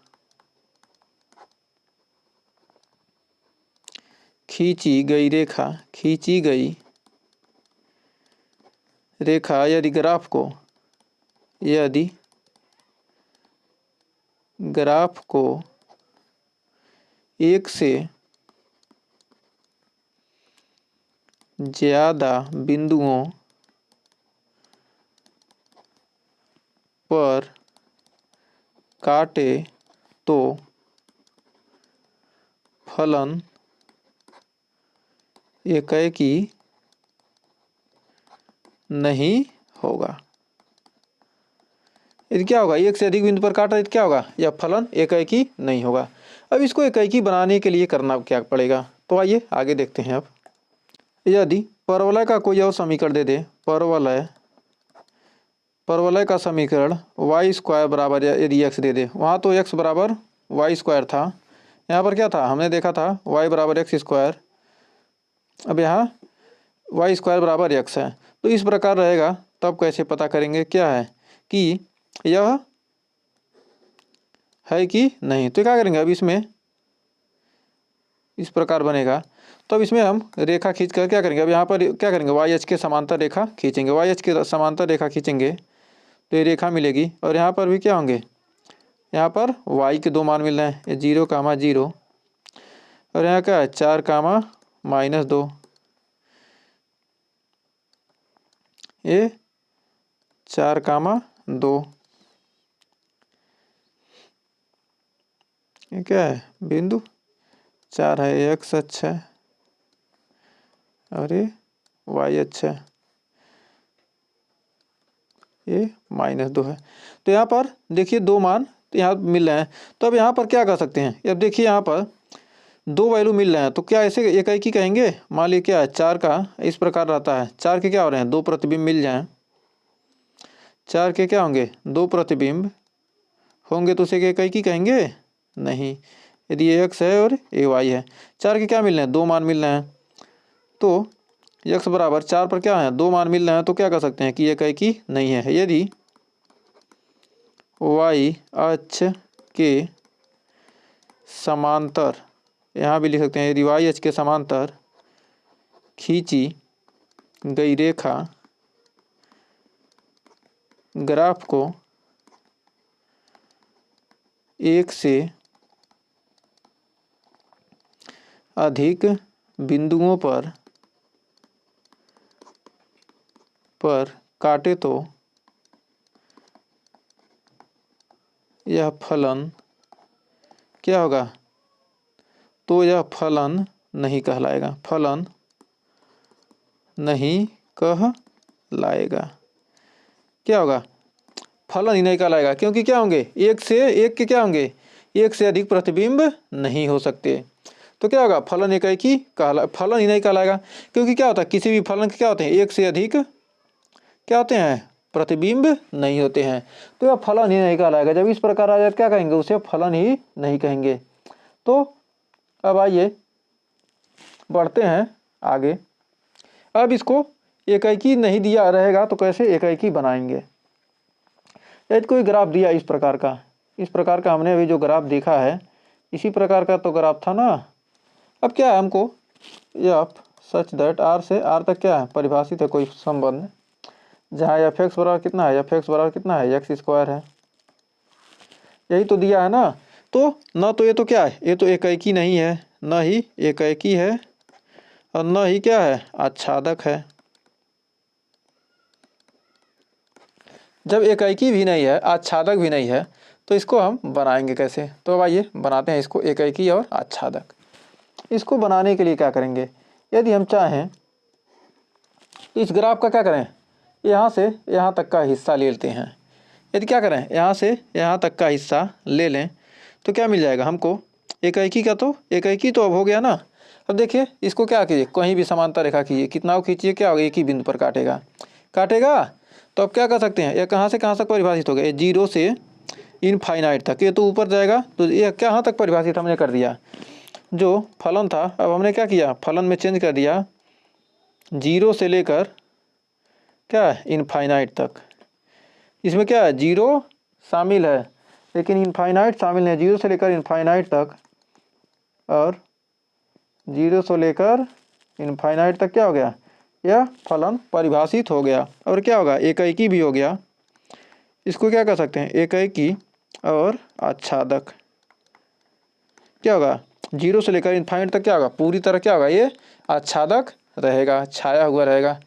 A: खींची गई रेखा यदि ग्राफ को एक से ज्यादा बिंदुओं पर काटे तो फलन एकाएकी नहीं होगा। यदि क्या होगा, एक से अधिक बिंदु पर काटा तो क्या होगा, यह फलन एकाएकी नहीं होगा। अब इसको एकाएकी बनाने के लिए करना क्या पड़ेगा, तो आइए आगे देखते हैं। अब यदि परवलय का कोई और समीकरण दे दे, परवलय का समीकरण y² बराबर यदि x दे दे, वहाँ तो x बराबर y² था, यहाँ पर क्या था, हमने देखा था y बराबर x²। अब यहाँ y² बराबर x है, तो इस प्रकार रहेगा। तब कैसे पता करेंगे क्या है कि यह है कि नहीं, तो क्या करेंगे, अब इसमें इस प्रकार बनेगा। तो अब इसमें हम रेखा खींच कर क्या करेंगे, अब यहाँ पर क्या करेंगे, y अक्ष के समांतर रेखा खींचेंगे, y अक्ष के समांतर रेखा खींचेंगे तो ये रेखा मिलेगी। और यहाँ पर भी क्या होंगे, यहाँ पर y के दो मान मिल रहे हैं, ये 0,0 और यहाँ क्या है 4,-2, ये 4,2, ये क्या है, बिंदु 4 है, ये x अक्ष है और ये y अक्ष है, ये -2 है। तो यहाँ पर देखिए दो मान तो यहाँ मिल रहे हैं। तो अब यहाँ पर क्या कर सकते हैं, अब देखिए यहाँ पर दो वैल्यू मिल रहे हैं, तो क्या ऐसे एकाएकी कहेंगे। मान लीजिए क्या है, 4 का इस प्रकार रहता है, 4 के क्या हो रहे हैं, दो प्रतिबिंब मिल जाएं, 4 के क्या होंगे, दो प्रतिबिंब होंगे, तो उसे एकाएकी कहेंगे नहीं। यदि ये x है और ये y है, 4 के क्या मिल रहे हैं, दो मान मिल रहे हैं, तो x बराबर 4 पर क्या है, दो मान मिल रहे हैं, तो क्या कर सकते हैं कि एकाएकी नहीं है। यदि y अक्ष के समांतर, यहाँ भी लिख सकते हैं, यदि y अक्ष के समांतर खींची गई रेखा ग्राफ को एक से अधिक बिंदुओं पर काटे तो यह फलन क्या होगा, तो यह फलन नहीं कहलाएगा, फलन नहीं कहलाएगा। क्या होगा, फलन ही नहीं कहलाएगा, क्योंकि क्या होंगे, एक के क्या होंगे, एक से अधिक प्रतिबिंब नहीं हो सकते। तो क्या होगा, फलन एकाएकी फलन ही नहीं कहलाएगा, क्योंकि क्या होता है किसी भी फलन के क्या होते हैं, एक से अधिक क्या होते हैं, प्रतिबिंब नहीं होते हैं, तो यह फलन ही नहीं कहलाएगा। जब इस प्रकार आ जाए क्या कहेंगे, उसे फलन ही नहीं कहेंगे। तो अब आइए बढ़ते हैं आगे। अब इसको एकाएकी नहीं दिया रहेगा तो कैसे एकाएकी बनाएंगे। यदि कोई ग्राफ दिया इस प्रकार का हमने अभी जो ग्राफ देखा है इसी प्रकार का तो ग्राफ था ना। अब क्या है, हमको एफ सच दैट आर से आर तक क्या है परिभाषित है कोई संबंध, जहाँ एफ एक्स बराबर कितना है, एफ एक्स बराबर कितना है, एक्स स्क्वायर है, यही तो दिया है ना। तो न तो ये तो क्या है, ये तो एकाएकी नहीं है, न ही एकाएकी है और न ही क्या है आच्छादक है। जब एकाएकी भी नहीं है आच्छादक भी नहीं है तो इसको हम बनाएंगे कैसे। तो अब आइए बनाते हैं इसको एकाएकी और आच्छादक। इसको बनाने के लिए क्या करेंगे, यदि हम चाहें इस ग्राफ का क्या करें, यहाँ से यहाँ तक का हिस्सा ले लेते हैं। यदि क्या करें, यहाँ से यहाँ तक का हिस्सा ले लें तो क्या मिल जाएगा हमको, एकाएकी का तो एकाएकी तो अब हो गया ना। अब देखिए इसको क्या कीजिए, कहीं भी समांतर रेखा कीजिए, कितना खींचिए क्या होगा, एक ही बिंदु पर काटेगा। तो अब क्या कर सकते हैं, यह कहाँ से कहाँ तक परिभाषित हो गया, 0 से इनफाइनाइट तक, ये तो ऊपर जाएगा तो ये कहाँ तक परिभाषित हमने कर दिया, जो फलन था अब हमने क्या किया फलन में चेंज कर दिया, 0 से लेकर क्या है इनफाइनाइट तक। इसमें क्या है 0 शामिल है लेकिन इनफाइनाइट शामिल नहीं, 0 से लेकर इनफाइनाइट तक और 0 से लेकर इनफाइनाइट तक क्या हो गया, यह फलन परिभाषित हो गया और क्या होगा एकाएकी भी हो गया। इसको क्या कर सकते हैं एकाएकी और आच्छादक। क्या होगा 0 से लेकर इनफाइनाइट तक क्या होगा, पूरी तरह क्या होगा ये आच्छादक रहेगा, छाया हुआ रहेगा।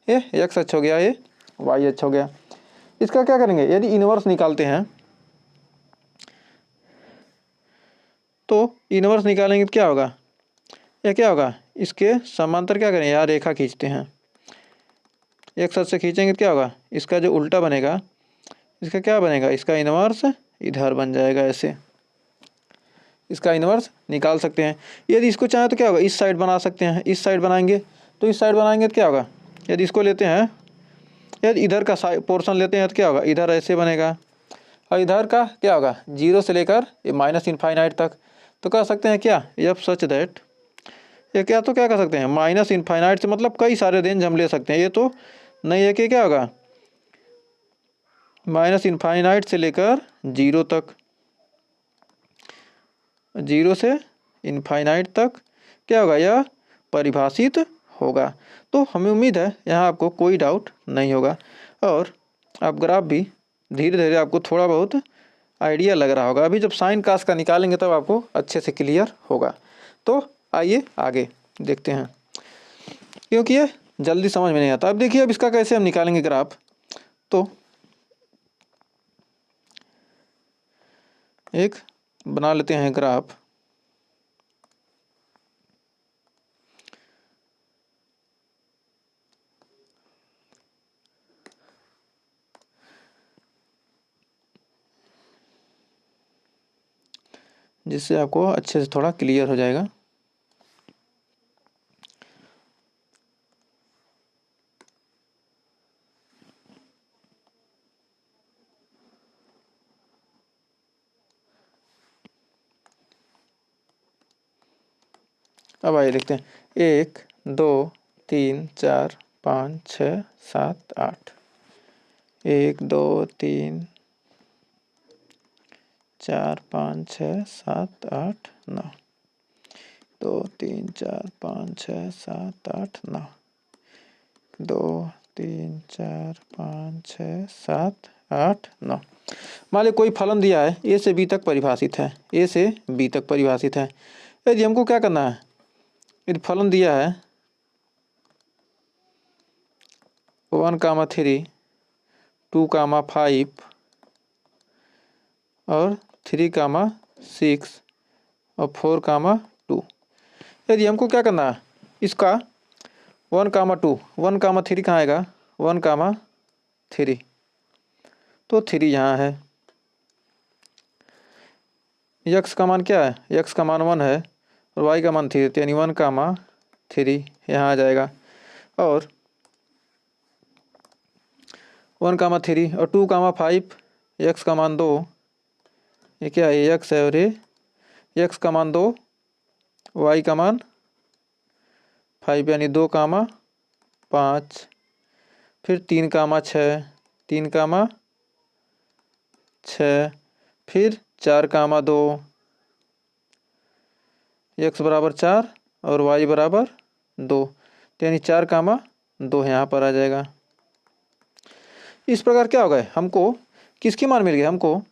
A: ये एक्स अक्ष हो गया, ये वाई अक्ष हो गया। इसका क्या करेंगे, यदि इनवर्स निकालते हैं तो इनवर्स निकालेंगे तो क्या होगा, यह क्या होगा इसके समांतर क्या करें, यहाँ रेखा खींचते हैं, एक साथ से खींचेंगे तो क्या होगा, इसका जो उल्टा बनेगा इसका क्या बनेगा, इसका इनवर्स इधर बन जाएगा, ऐसे इसका इनवर्स निकाल सकते हैं। यदि इसको चाहें तो क्या होगा इस साइड बना सकते हैं, इस साइड बनाएंगे तो इस साइड बनाएंगे तो क्या होगा, यदि इसको लेते हैं यदि इधर का पोर्शन लेते हैं तो क्या होगा इधर ऐसे बनेगा और इधर का क्या होगा 0 से लेकर ये माइनस इनफाइनाइट तक। तो कह सकते हैं क्या एफ सच दैट, ये क्या तो क्या कर सकते हैं माइनस इनफाइनाइट से मतलब कई सारे रेंज हम ले सकते हैं, ये तो नहीं है कि क्या होगा माइनस इनफाइनाइट से लेकर 0 तक, 0 से इनफाइनाइट तक क्या होगा यह परिभाषित होगा। तो हमें उम्मीद है यहाँ आपको कोई डाउट नहीं होगा और आप ग्राफ भी धीरे धीरे आपको थोड़ा बहुत आइडिया लग रहा होगा। अभी जब साइन कास का निकालेंगे तब आपको अच्छे से क्लियर होगा। तो आइए आगे देखते हैं, क्योंकि ये जल्दी समझ में नहीं आता। अब देखिए अब इसका कैसे हम निकालेंगे ग्राफ। तो एक बना लेते हैं ग्राफ, जिससे आपको अच्छे से थोड़ा क्लियर हो जाएगा। अब आइए देखते हैं 1 2 3 4 5 6 7 8, 1 2 3 4 5 6 7 8 9, 2 3 4 5 6 7 8 9, 2 3 4 5 6 7 8 9। मान लीजिए कोई फलन दिया है ए से बी तक परिभाषित है, ए से बी तक परिभाषित है। यदि हमको क्या करना है, यदि फलन दिया है 1,3 2,5 और 3,6 और 4,2, यदि हमको क्या करना है इसका 1,2 1,3 कहाँ आएगा 1,3, तो 3 यहाँ है, यक्स का मान क्या है, यक्स का मान 1 है और वाई का मान 3 यानी 1,3 यहाँ आ जाएगा। और 1,3 और 2,5 एक्स का मान 2, ये क्या है, एक्स है, और ये एक्स का मान 2, वाई का मान 5 यानी 2,5, फिर 3,6, 3,6, फिर 4,2, एक्स बराबर 4 और वाई बराबर 2, यानी 4,2 यहाँ पर आ जाएगा। इस प्रकार क्या होगा, हमको किसकी मान मिल गई, हमको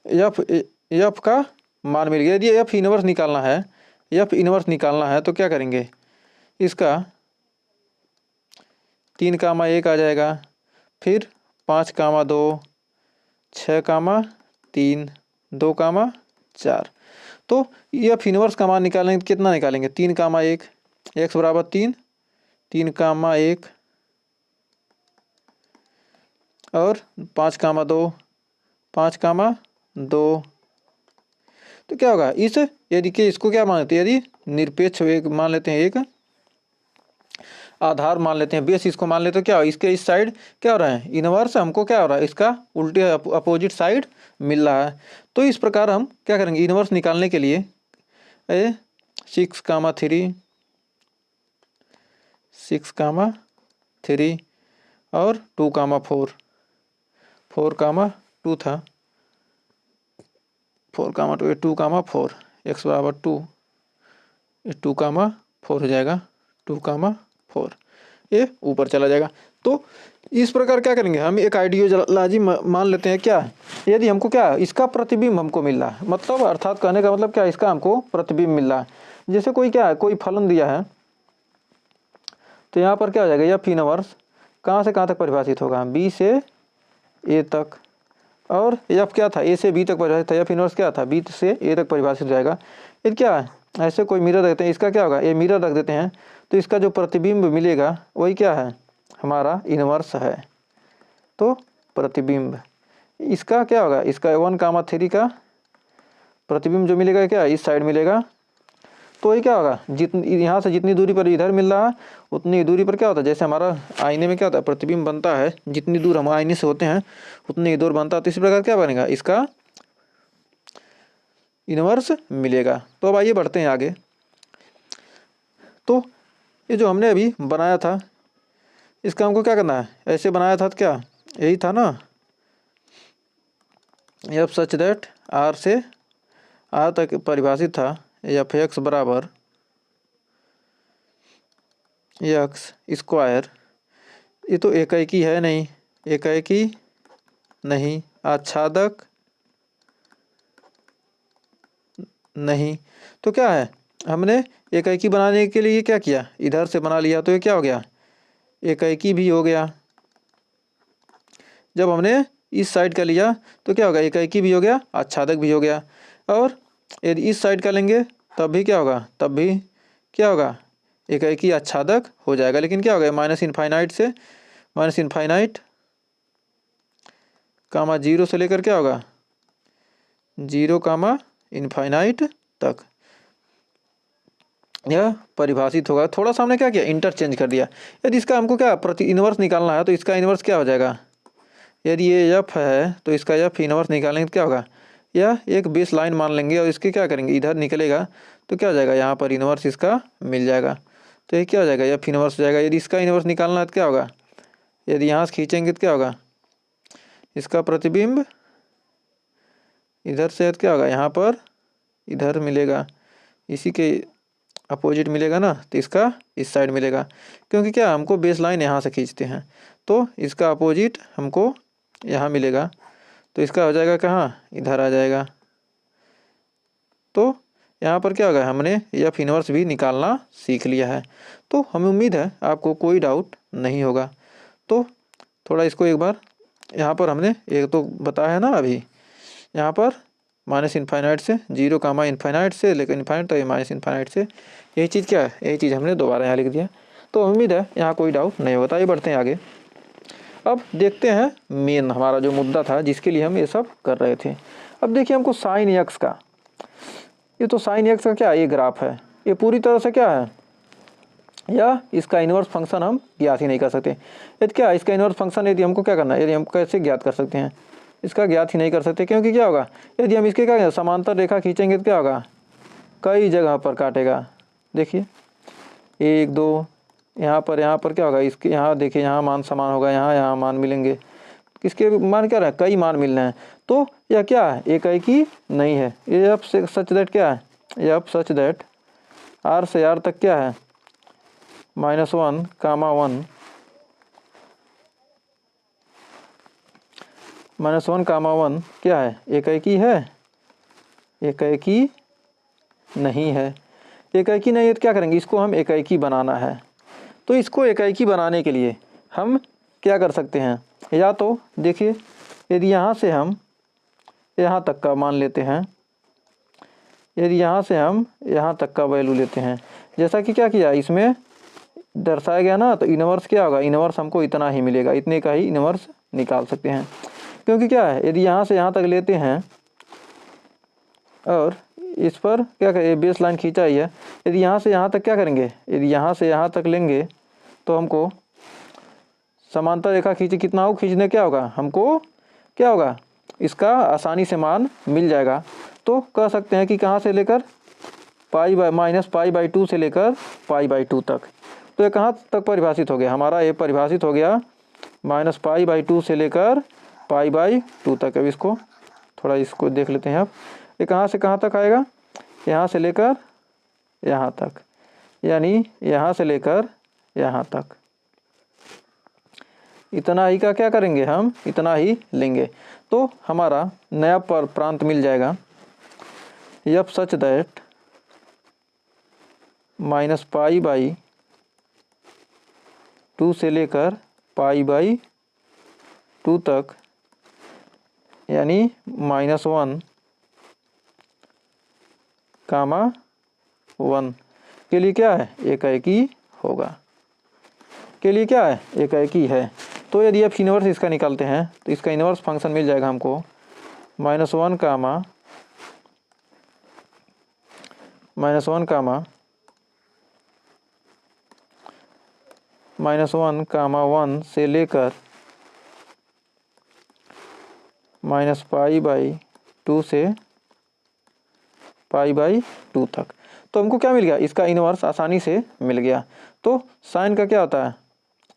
A: एफ का मान मिल गया। यदि एफ इनवर्स निकालना है, एफ इनवर्स निकालना है तो क्या करेंगे, इसका 3,1 आ जाएगा, फिर 5,2, 6,3, 2,4। तो एफ इनवर्स का मान निकालेंगे तो कितना निकालेंगे, 3,1, एक्स बराबर 3, 3,1 और 5,2, 5,2। तो क्या होगा, इस यदि के इसको क्या मानते हैं, यदि निरपेक्ष एक मान लेते हैं, एक आधार मान लेते हैं, बेस इसको मान लेते हैं, क्या इसके इस साइड क्या हो रहा है, इनवर्स हमको क्या हो रहा है, इसका उल्टे अपोजिट साइड मिल रहा है। तो इस प्रकार हम क्या करेंगे, इनवर्स निकालने के लिए 6,3, 6,3 और 2,4, 4,2 था, 4,2, 2,4, एक्स बराबर 2, 2,4 हो जाएगा, 2,4 ये ऊपर चला जाएगा। तो इस प्रकार क्या करेंगे, हम एक आइडियोलॉजी मान लेते हैं, क्या यदि हमको क्या इसका प्रतिबिंब हमको मिल रहा है, मतलब अर्थात कहने का मतलब क्या, इसका हमको प्रतिबिंब मिल रहा है। जैसे कोई क्या है, कोई फलन दिया है, तो यहाँ पर क्या हो जाएगा, एफ इनवर्स कहाँ से कहाँ तक परिभाषित होगा, बी से ए तक, और एफ क्या था, ए से बी तक परिभाषित था, एफ इनवर्स क्या था, बी से ए तक परिभाषित हो जाएगा। ये क्या है, ऐसे कोई मिरर रखते हैं, इसका क्या होगा, ये मिरर रख देते हैं, तो इसका जो प्रतिबिंब मिलेगा वही क्या है, हमारा इनवर्स है। तो प्रतिबिंब इसका क्या होगा, इसका 1,3 का प्रतिबिंब जो मिलेगा क्या इस साइड मिलेगा। तो ये क्या होगा, जितनी यहाँ से जितनी दूरी पर इधर मिल रहा है उतनी दूरी पर क्या होता है, जैसे हमारा आईने में क्या होता है, प्रतिबिंब बनता है, जितनी दूर हम आईने से होते हैं उतनी ही दूर बनता है। तो इसी प्रकार क्या बनेगा, इसका इनवर्स मिलेगा। तो अब आइए बढ़ते हैं आगे। तो ये जो हमने अभी बनाया था, इसका हमको क्या करना है, ऐसे बनाया था तो क्या यही था ना, एफ सच दैट आर से आर तक परिभाषित था, एफ एक्स बराबर एक्स स्क्वायर। ये तो एकाएकी है नहीं, एकाएकी नहीं, आच्छादक नहीं। तो क्या है, हमने एकाएकी बनाने के लिए क्या किया, इधर से बना लिया, तो ये क्या हो गया, एकाएकी भी हो गया। जब हमने इस साइड का लिया तो क्या होगा, एकाएकी भी हो गया, आच्छादक भी हो गया। और यदि इस साइड का लेंगे तब भी क्या होगा, तब भी क्या होगा, एकाएकी आच्छादक हो जाएगा। लेकिन क्या होगा, माइनस इनफाइनाइट से माइनस इनफाइनाइट कामा 0 से लेकर क्या होगा 0 कामा इनफाइनाइट तक यह परिभाषित होगा। थोड़ा सा हमने क्या किया, इंटरचेंज कर दिया। यदि इसका हमको क्या प्रति इनवर्स निकालना है तो इसका इनवर्स क्या हो जाएगा, यदि ये एफ है तो इसका एफ इनवर्स निकालेंगे तो क्या होगा, यह एक बेस लाइन मान लेंगे और इसके क्या करेंगे, इधर निकलेगा तो क्या हो जाएगा, यहाँ पर इनवर्स इसका मिल जाएगा। तो ये क्या हो जाएगा, एफ इनवर्स हो जाएगा। यदि इसका इनवर्स निकालना है तो क्या होगा, यदि यहाँ से खींचेंगे तो क्या होगा, इसका प्रतिबिंब इधर से क्या होगा, यहाँ पर इधर मिलेगा, इसी के अपोजिट मिलेगा ना, तो इसका इस साइड मिलेगा। क्योंकि क्या हमको बेस लाइन यहाँ से खींचते हैं, तो इसका अपोजिट हमको यहाँ मिलेगा, तो इसका हो जाएगा कहाँ, इधर आ जाएगा। तो यहाँ पर क्या होगा, हमने एफ इनवर्स भी निकालना सीख लिया है। तो हमें उम्मीद है आपको कोई डाउट नहीं होगा। तो थोड़ा इसको एक बार यहाँ पर हमने एक तो बताया है ना अभी, यहाँ पर माइनस इनफाइनाइट से 0 कामा इनफाइनाइट से लेकिन इनफाइनाइट तो ये माइनस इनफाइनाइट से, यही चीज़ क्या है, यही चीज़ हमने दोबारा यहाँ लिख दिया। तो उम्मीद है यहाँ कोई डाउट नहीं होता। ये बढ़ते हैं आगे। अब देखते हैं मेन हमारा जो मुद्दा था जिसके लिए हम ये सब कर रहे थे। अब देखिए हमको साइन एक्स का ये तो साइन एक्स का क्या है, ये ग्राफ है, ये पूरी तरह से क्या है, या इसका इन्वर्स फंक्शन हम ज्ञात ही नहीं कर सकते। यदि क्या इसका इन्वर्स फंक्शन यदि हमको क्या करना है, यदि हम कैसे ज्ञात कर सकते हैं, इसका ज्ञात ही नहीं कर सकते, क्योंकि क्या होगा यदि हम इसके क्या समांतर रेखा खींचेंगे तो क्या होगा, कई जगह पर काटेगा। देखिए 1 2 यहाँ पर क्या होगा, इसके यहाँ देखिए यहाँ मान समान होगा, यहाँ मान मिलेंगे, किसके मान क्या रहे, कई मान मिल रहे हैं। तो यह क्या है, एक ही नहीं है। ये अब सच दैट क्या है, ये अब सच दैट आर से आर तक क्या है, -1, 1 -1, 1 क्या है, एक ही है, एक ही नहीं है। एक ही नहीं है तो क्या करेंगे, इसको हम एक ही बनाना है। तो इसको एक ही बनाने के लिए हम क्या कर सकते हैं, या तो देखिए यदि यहाँ से हम यहाँ तक का मान लेते हैं, यदि यहाँ से हम यहाँ तक का वैल्यू लेते हैं, जैसा कि क्या किया इसमें दर्शाया गया ना, तो इन्वर्स क्या होगा, इन्वर्स हमको इतना ही मिलेगा, इतने का ही इन्वर्स निकाल सकते हैं। क्योंकि क्या है, यदि यहाँ से यहाँ तक लेते हैं और इस पर क्या करें, बेस लाइन खींचा ही है, यदि यहाँ से यहाँ तक क्या करेंगे, यदि यहाँ से यहाँ तक लेंगे तो हमको समांतर रेखा खींचे, कितना हो खींचने क्या होगा, हमको क्या होगा, इसका आसानी से मान मिल जाएगा। तो कह सकते हैं कि कहाँ से लेकर -π/2 से लेकर π/2 तक। तो ये कहाँ तक परिभाषित हो गया, हमारा ये परिभाषित हो गया -π/2 से लेकर π/2 तक। अब इसको थोड़ा इसको देख लेते हैं। अब ये कहाँ से कहाँ तक आएगा, यहाँ से लेकर यहाँ तक, यानी यहाँ से लेकर यहाँ तक, इतना ही का क्या करेंगे, हम इतना ही लेंगे। तो हमारा नया प्रांत मिल जाएगा, यफ सच दैट -π/2 से लेकर π/2 तक, यानी -1, 1 के लिए क्या है, एक ही होगा, के लिए क्या है, एक ही है। तो यदि आप इन्वर्स इसका निकालते हैं तो इसका इन्वर्स फंक्शन मिल जाएगा हमको -1, -1, 1 से लेकर -π/2 से π/2 तक। तो हमको क्या मिल गया, इसका इन्वर्स आसानी से मिल गया। तो साइन का क्या होता है,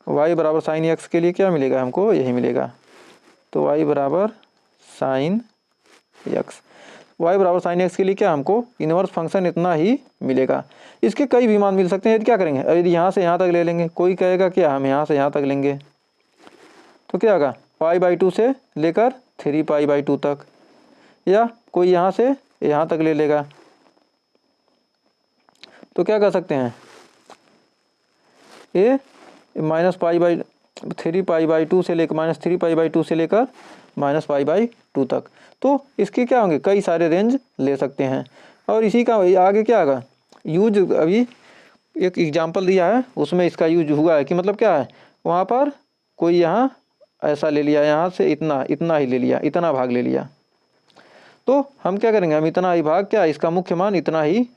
A: y बराबर साइन एक्स के लिए क्या मिलेगा, हमको यही मिलेगा। तो y बराबर साइन एक्स, y बराबर साइन एक्स के लिए क्या, हमको इन्वर्स फंक्शन इतना ही मिलेगा। इसके कई भी मान मिल सकते हैं। यदि क्या करेंगे, यदि यहाँ से यहाँ तक ले लेंगे, कोई कहेगा क्या हम यहाँ से यहाँ तक लेंगे तो क्या होगा, π/2 से लेकर 3π/2 तक, या कोई यहाँ से यहाँ तक ले लेगा तो क्या कर सकते हैं, ये -π/3π/2 से लेकर -3π/2 से लेकर -π/2 तक। तो इसके क्या होंगे, कई सारे रेंज ले सकते हैं। और इसी का आगे क्या होगा यूज, अभी एक एग्जांपल दिया है उसमें इसका यूज हुआ है कि मतलब क्या है, वहाँ पर कोई यहाँ ऐसा ले लिया, यहाँ से इतना ही ले लिया, इतना भाग ले लिया, तो हम क्या करेंगे, हम इतना ही भाग क्या, इसका मुख्य मान इतना ही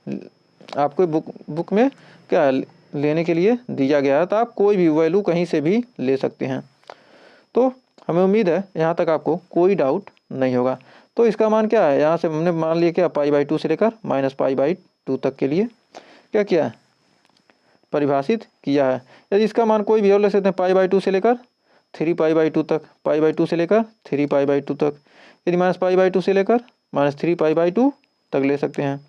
A: आपको बुक में क्या लेने के लिए दिया गया है। तो आप कोई भी वैल्यू कहीं से भी ले सकते हैं। तो हमें उम्मीद है यहाँ तक आपको कोई डाउट नहीं होगा। तो इसका मान क्या है, यहाँ से हमने मान लिया क्या, π/2 से लेकर -π/2 तक के लिए क्या किया है, परिभाषित किया है। यदि इसका मान कोई भी और ले सकते हैं, π/2 से लेकर 3π/2 तक, π/2 से लेकर 3π/2 तक, यदि -π/2 से लेकर -3π/2 तक ले सकते हैं।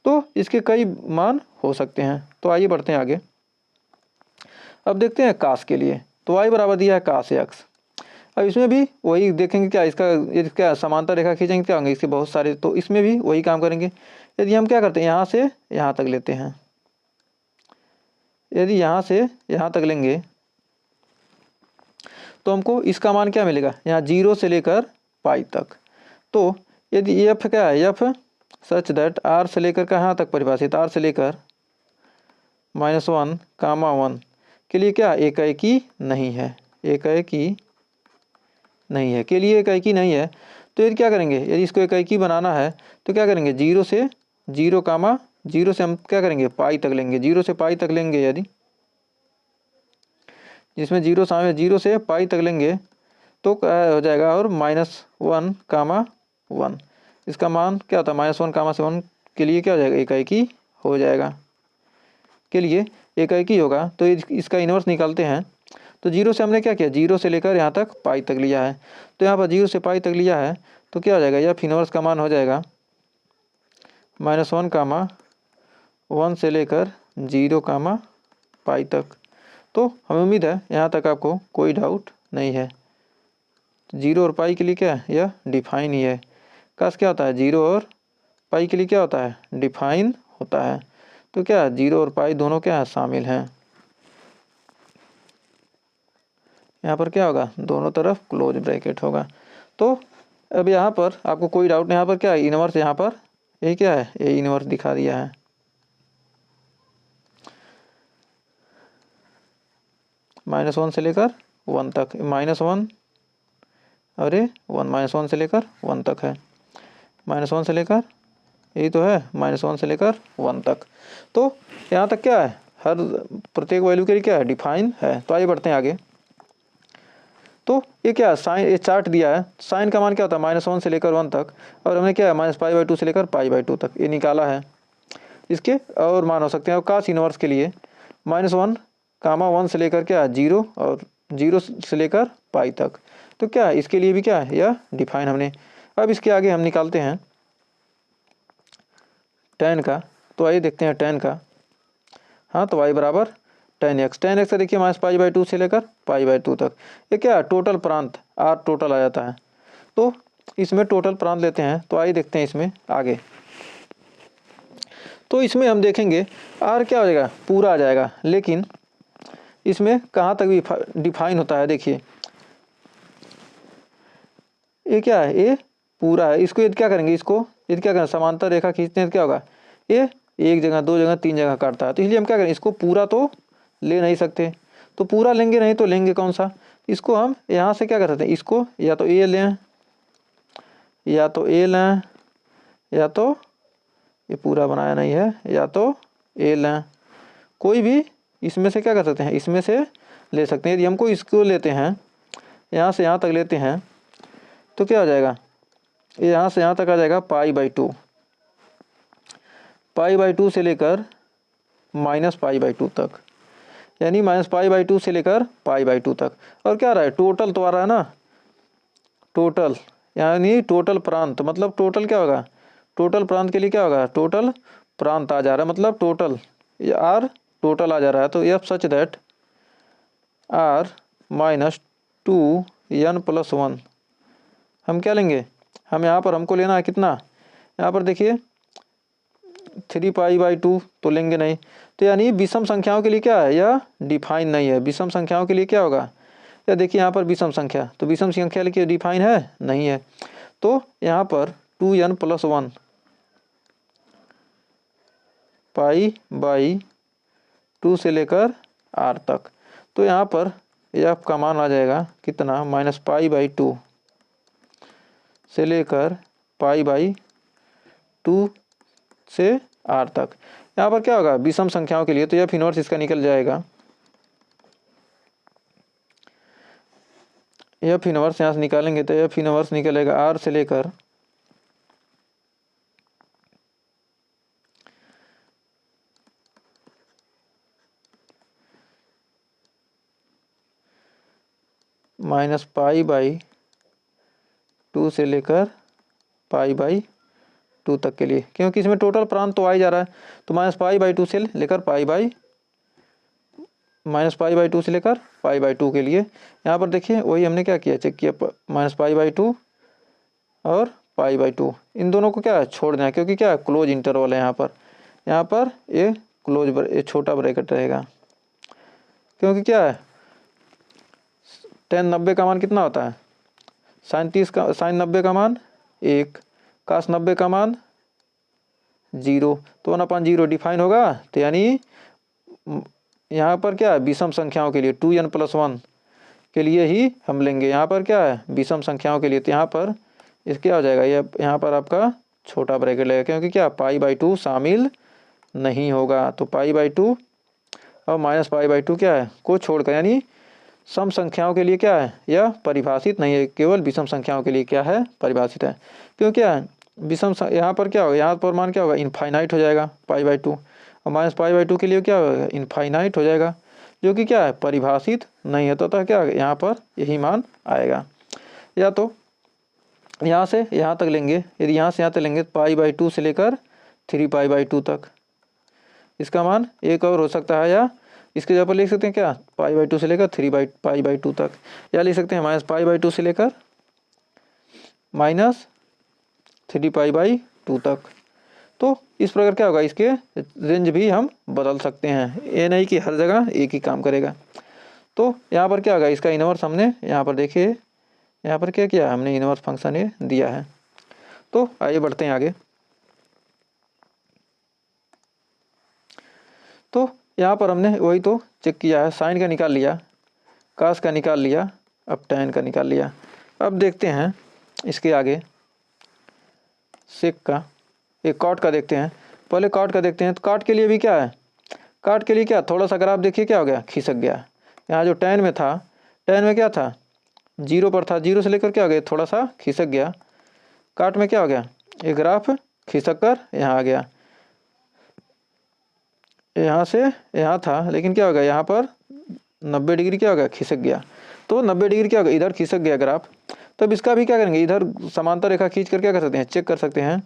A: तो इसके कई मान हो सकते हैं। तो आइए बढ़ते हैं आगे। अब देखते हैं कास के लिए। तो y बराबर दिया है कास एक्स। अब इसमें भी वही देखेंगे क्या, इसका यदि क्या समांतर रेखा खींचेंगे क्या होंगे, इसके बहुत सारे, तो इसमें भी वही काम करेंगे। यदि हम क्या करते हैं, यहाँ से यहाँ तक लेते हैं, यदि यहाँ से यहाँ तक लेंगे तो हमको इसका मान क्या मिलेगा, यहाँ 0 से लेकर पाई तक। तो यदि एफ क्या है, एफ सच दैट आर से लेकर कहाँ तक परिभाषित, आर से लेकर -1, 1 के लिए क्या एक ही नहीं है, एक ही नहीं है, के लिए एक ही नहीं है। तो यदि क्या करेंगे, यदि इसको एक ही बनाना है तो क्या करेंगे, 0 से जीरो कामा जीरो से हम क्या करेंगे पाई तक लेंगे, जीरो से पाई तक लेंगे, यदि जिसमें जीरो शामिल, जीरो से पाई तक लेंगे तो क्या हो जाएगा, और -1 कामा 1, इसका मान क्या होता है -1 कामा 1 के लिए क्या हो जाएगा, एकाएकी हो जाएगा, के लिए एकाएकी होगा। तो इसका इन्वर्स निकालते हैं। तो जीरो से हमने क्या किया, जीरो से लेकर यहाँ तक पाई तक लिया है, तो यहाँ पर जीरो से पाई तक लिया है तो क्या हो जाएगा, एफ इन्वर्स का मान हो जाएगा -1 कामा 1 से लेकर 0 कामा पाई तक। तो हमें उम्मीद है यहाँ तक आपको कोई डाउट नहीं है। जीरो और पाई के लिए क्या है, यह डिफाइन ही है। काश क्या होता है, जीरो और पाई के लिए क्या होता है, डिफाइन होता है। तो क्या जीरो और पाई दोनों क्या है, शामिल हैं। यहाँ पर क्या होगा, दोनों तरफ क्लोज ब्रैकेट होगा। तो अब यहाँ पर आपको कोई डाउट नहीं, यहाँ पर क्या है इनवर्स, यहाँ पर ये क्या है, ये इनवर्स दिखा दिया है। -1 से लेकर 1 तक, -1 अरे 1 -1 से लेकर 1 तक है, -1 से लेकर यही तो है, -1 से लेकर 1 तक। तो यहाँ तक क्या है, हर प्रत्येक वैल्यू के लिए क्या है, डिफाइन है। तो आइए बढ़ते हैं आगे। तो ये क्या है, साइन, ये चार्ट दिया है, साइन का मान क्या होता है -1 से लेकर 1 तक, और हमने क्या है -π/2 से लेकर π/2 तक ये निकाला है। इसके और मान हो सकते हैं। और काश इनवर्स के लिए -1 कामा 1 से लेकर क्या है 0 और 0 से लेकर पाई तक, तो क्या है इसके लिए भी क्या है, यह डिफाइन हमने। अब इसके आगे हम निकालते हैं tan का। तो आइए देखते हैं tan का। हाँ, तो y बराबर tan x, tan x देखिए -π/2 से लेकर π/2 तक, ये क्या है टोटल प्रांत r टोटल आ जाता है। तो इसमें टोटल प्रांत लेते हैं। तो आइए देखते हैं इसमें आगे। तो इसमें हम देखेंगे r क्या हो जाएगा, पूरा आ जाएगा, लेकिन इसमें कहाँ तक भी डिफाइन होता है। देखिए ये क्या है, ये पूरा है। इसको यदि क्या करेंगे, इसको यदि क्या करें समांतर रेखा खींचते हैं तो क्या होगा, ये एक जगह, दो जगह, तीन जगह काटता है। तो इसलिए हम क्या करें, इसको पूरा तो ले नहीं सकते, तो पूरा लेंगे नहीं तो लेंगे कौन सा, इसको हम यहाँ से क्या कर सकते हैं, इसको या तो ए लें, या तो ए लें, या तो ये पूरा बनाया नहीं है, या तो ए लें, कोई भी इसमें से क्या कर सकते हैं, इसमें से ले सकते हैं। यदि हमको इसको लेते हैं, यहाँ से यहाँ तक लेते हैं, तो क्या हो जाएगा, ये यहाँ से यहाँ तक आ जाएगा π/2, π/2 से लेकर -π/2 तक, यानी -π/2 से लेकर π/2 तक। और क्या आ रहा है, टोटल तो आ रहा है ना, टोटल यानी टोटल प्रांत, मतलब टोटल क्या होगा, टोटल प्रांत के लिए क्या होगा, टोटल प्रांत आ जा रहा है, मतलब टोटल आर टोटल आ जा रहा है। तो F such that r -2n+1 हम क्या लेंगे, हम यहाँ पर हमको लेना है कितना, यहाँ पर देखिए 3π/2 तो लेंगे नहीं। तो यानी विषम संख्याओं के लिए क्या है, यह डिफाइन नहीं है। विषम संख्याओं के लिए क्या होगा, या देखिए यहाँ पर विषम संख्या, तो विषम संख्या के लिए डिफाइन है नहीं है। तो यहाँ पर 2n+1 π/2 से लेकर r तक, तो यहाँ पर यह का मान आ जाएगा कितना, -π/2 से लेकर π/2 से r तक। यहाँ पर क्या होगा, विषम संख्याओं के लिए, तो एफ इनवर्स इसका निकल जाएगा, एफ इनवर्स यहाँ से निकालेंगे तो एफ इनवर्स निकलेगा r से लेकर -π/2 से लेकर π/2 तक के लिए, क्योंकि इसमें टोटल प्रांत तो आ ही जा रहा है। तो -π/2 से लेकर -π/2 से लेकर π/2 के लिए, यहाँ पर देखिए वही हमने क्या किया, चेक किया, -π/2 और π/2 इन दोनों को क्या छोड़ देना, क्योंकि क्या क्लोज इंटरवल है। यहाँ पर ये क्लोज ये छोटा ब्रैकेट रहेगा, क्योंकि क्या है tan 90 का मान कितना होता है, sin 90 का मान 1, cos 90 का मान 0, तो 1/0 डिफाइन होगा। तो यानी यहाँ पर क्या है, विषम संख्याओं के लिए 2n+1 के लिए ही हम लेंगे। यहाँ पर क्या है, विषम संख्याओं के लिए, तो यहाँ पर इस क्या हो जाएगा, ये यहाँ पर आपका छोटा ब्रैकेट लगेगा, क्योंकि क्या π/2 शामिल नहीं होगा। तो π/2 और -π/2 क्या है को छोड़कर, यानी सम संख्याओं के लिए क्या है यह परिभाषित नहीं है, केवल विषम संख्याओं के लिए क्या है परिभाषित है। क्यों क्या है विषम, यहाँ पर क्या होगा, यहाँ पर मान क्या होगा इनफाइनाइट हो जाएगा π/2, और -π/2 के लिए क्या होगा इनफाइनाइट हो जाएगा, जो कि क्या है परिभाषित नहीं है। तो अतः क्या यहाँ पर यही मान आएगा। या तो यहाँ से यहाँ तक लेंगे, यदि यहाँ से यहाँ तक लेंगे π/2 से लेकर 3π/2 तक, इसका मान एक और हो सकता है, या इसके जगह पर लिख सकते हैं क्या π/2 से लेकर 3π/2 तक, या लिख सकते हैं -π/2 से लेकर -3π/2 तक। तो इस प्रकार क्या होगा, इसके रेंज भी हम बदल सकते हैं, ये नहीं कि हर जगह एक ही काम करेगा। तो यहाँ पर क्या होगा, इसका इनवर्स हमने यहाँ पर देखिए, यहाँ पर क्या किया हमने इनवर्स फंक्शन ये दिया है। तो आइए बढ़ते हैं आगे। तो यहाँ पर हमने वही तो चेक किया है, साइन का निकाल लिया, कास का निकाल लिया, अब टैन का निकाल लिया। अब देखते हैं इसके आगे सेक का, एक कॉट का देखते हैं। पहले कॉट का देखते हैं। तो कॉट के लिए भी क्या है, कॉट के लिए क्या थोड़ा सा ग्राफ देखिए क्या हो गया खिसक गया। यहाँ जो टैन में था, टैन में क्या था 0 पर था, 0 से लेकर क्या हो गया थोड़ा सा खिसक गया। कॉट में क्या हो गया एक ग्राफ खिसक कर यहाँ आ गया, यहाँ से यहाँ था, लेकिन क्या हो गया यहाँ पर 90 डिग्री क्या हो गया खिसक गया। तो 90 डिग्री क्या हो गया इधर खिसक गया ग्राफ। तो अब इसका भी क्या करेंगे, इधर समांतर रेखा खींच कर क्या कर सकते हैं चेक कर सकते हैं।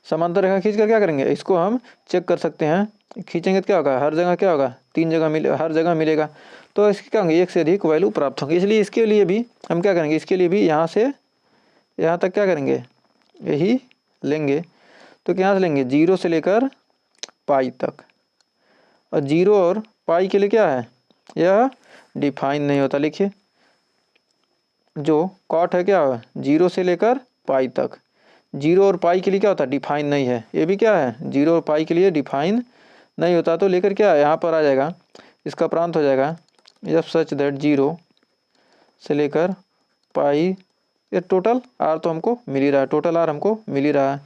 A: समांतर रेखा खींच कर क्या करेंगे इसको हम चेक कर सकते हैं। खींचेंगे तो क्या होगा हर जगह क्या होगा 3 जगह मिले, हर जगह मिलेगा। तो इसके क्या होंगे एक से अधिक वैल्यू प्राप्त होंगे। इसलिए इसके लिए भी हम क्या करेंगे, इसके लिए भी यहाँ से यहाँ तक क्या करेंगे यही लेंगे। तो यहाँ से लेंगे 0 से लेकर पाई तक, और 0 और पाई के लिए क्या है यह डिफाइन नहीं होता। लिखिए जो कॉट है क्या है 0 से लेकर पाई तक, 0 और पाई के लिए क्या होता है डिफाइन नहीं है। ये भी क्या है 0 और पाई के लिए डिफाइन नहीं होता। तो लेकर क्या यहाँ पर आ जाएगा, इसका प्रांत हो जाएगा एफ सच दैट 0 से लेकर पाई, ये टोटल आर तो हमको मिल ही रहा है, टोटल आर हमको मिल ही रहा है।